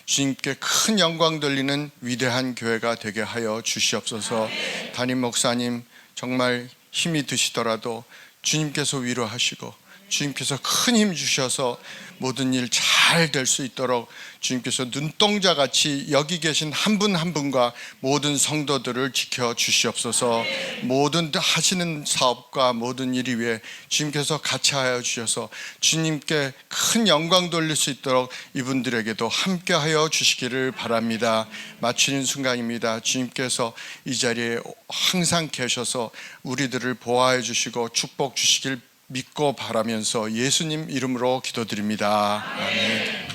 주님께 큰 영광 돌리는 위대한 교회가 되게 하여 주시옵소서. 담임 목사님 정말 힘이 드시더라도 주님께서 위로하시고 주님께서 큰 힘 주셔서 모든 일 잘 될 수 있도록 주님께서 눈동자같이 여기 계신 한 분 한 분과 모든 성도들을 지켜 주시옵소서. 모든 하시는 사업과 모든 일 위에 주님께서 같이 하여 주셔서 주님께 큰 영광 돌릴 수 있도록 이분들에게도 함께 하여 주시기를 바랍니다. 마치는 순간입니다. 주님께서 이 자리에 항상 계셔서 우리들을 보호해 주시고 축복 주시길 믿고 바라면서 예수님 이름으로 기도드립니다. 아멘.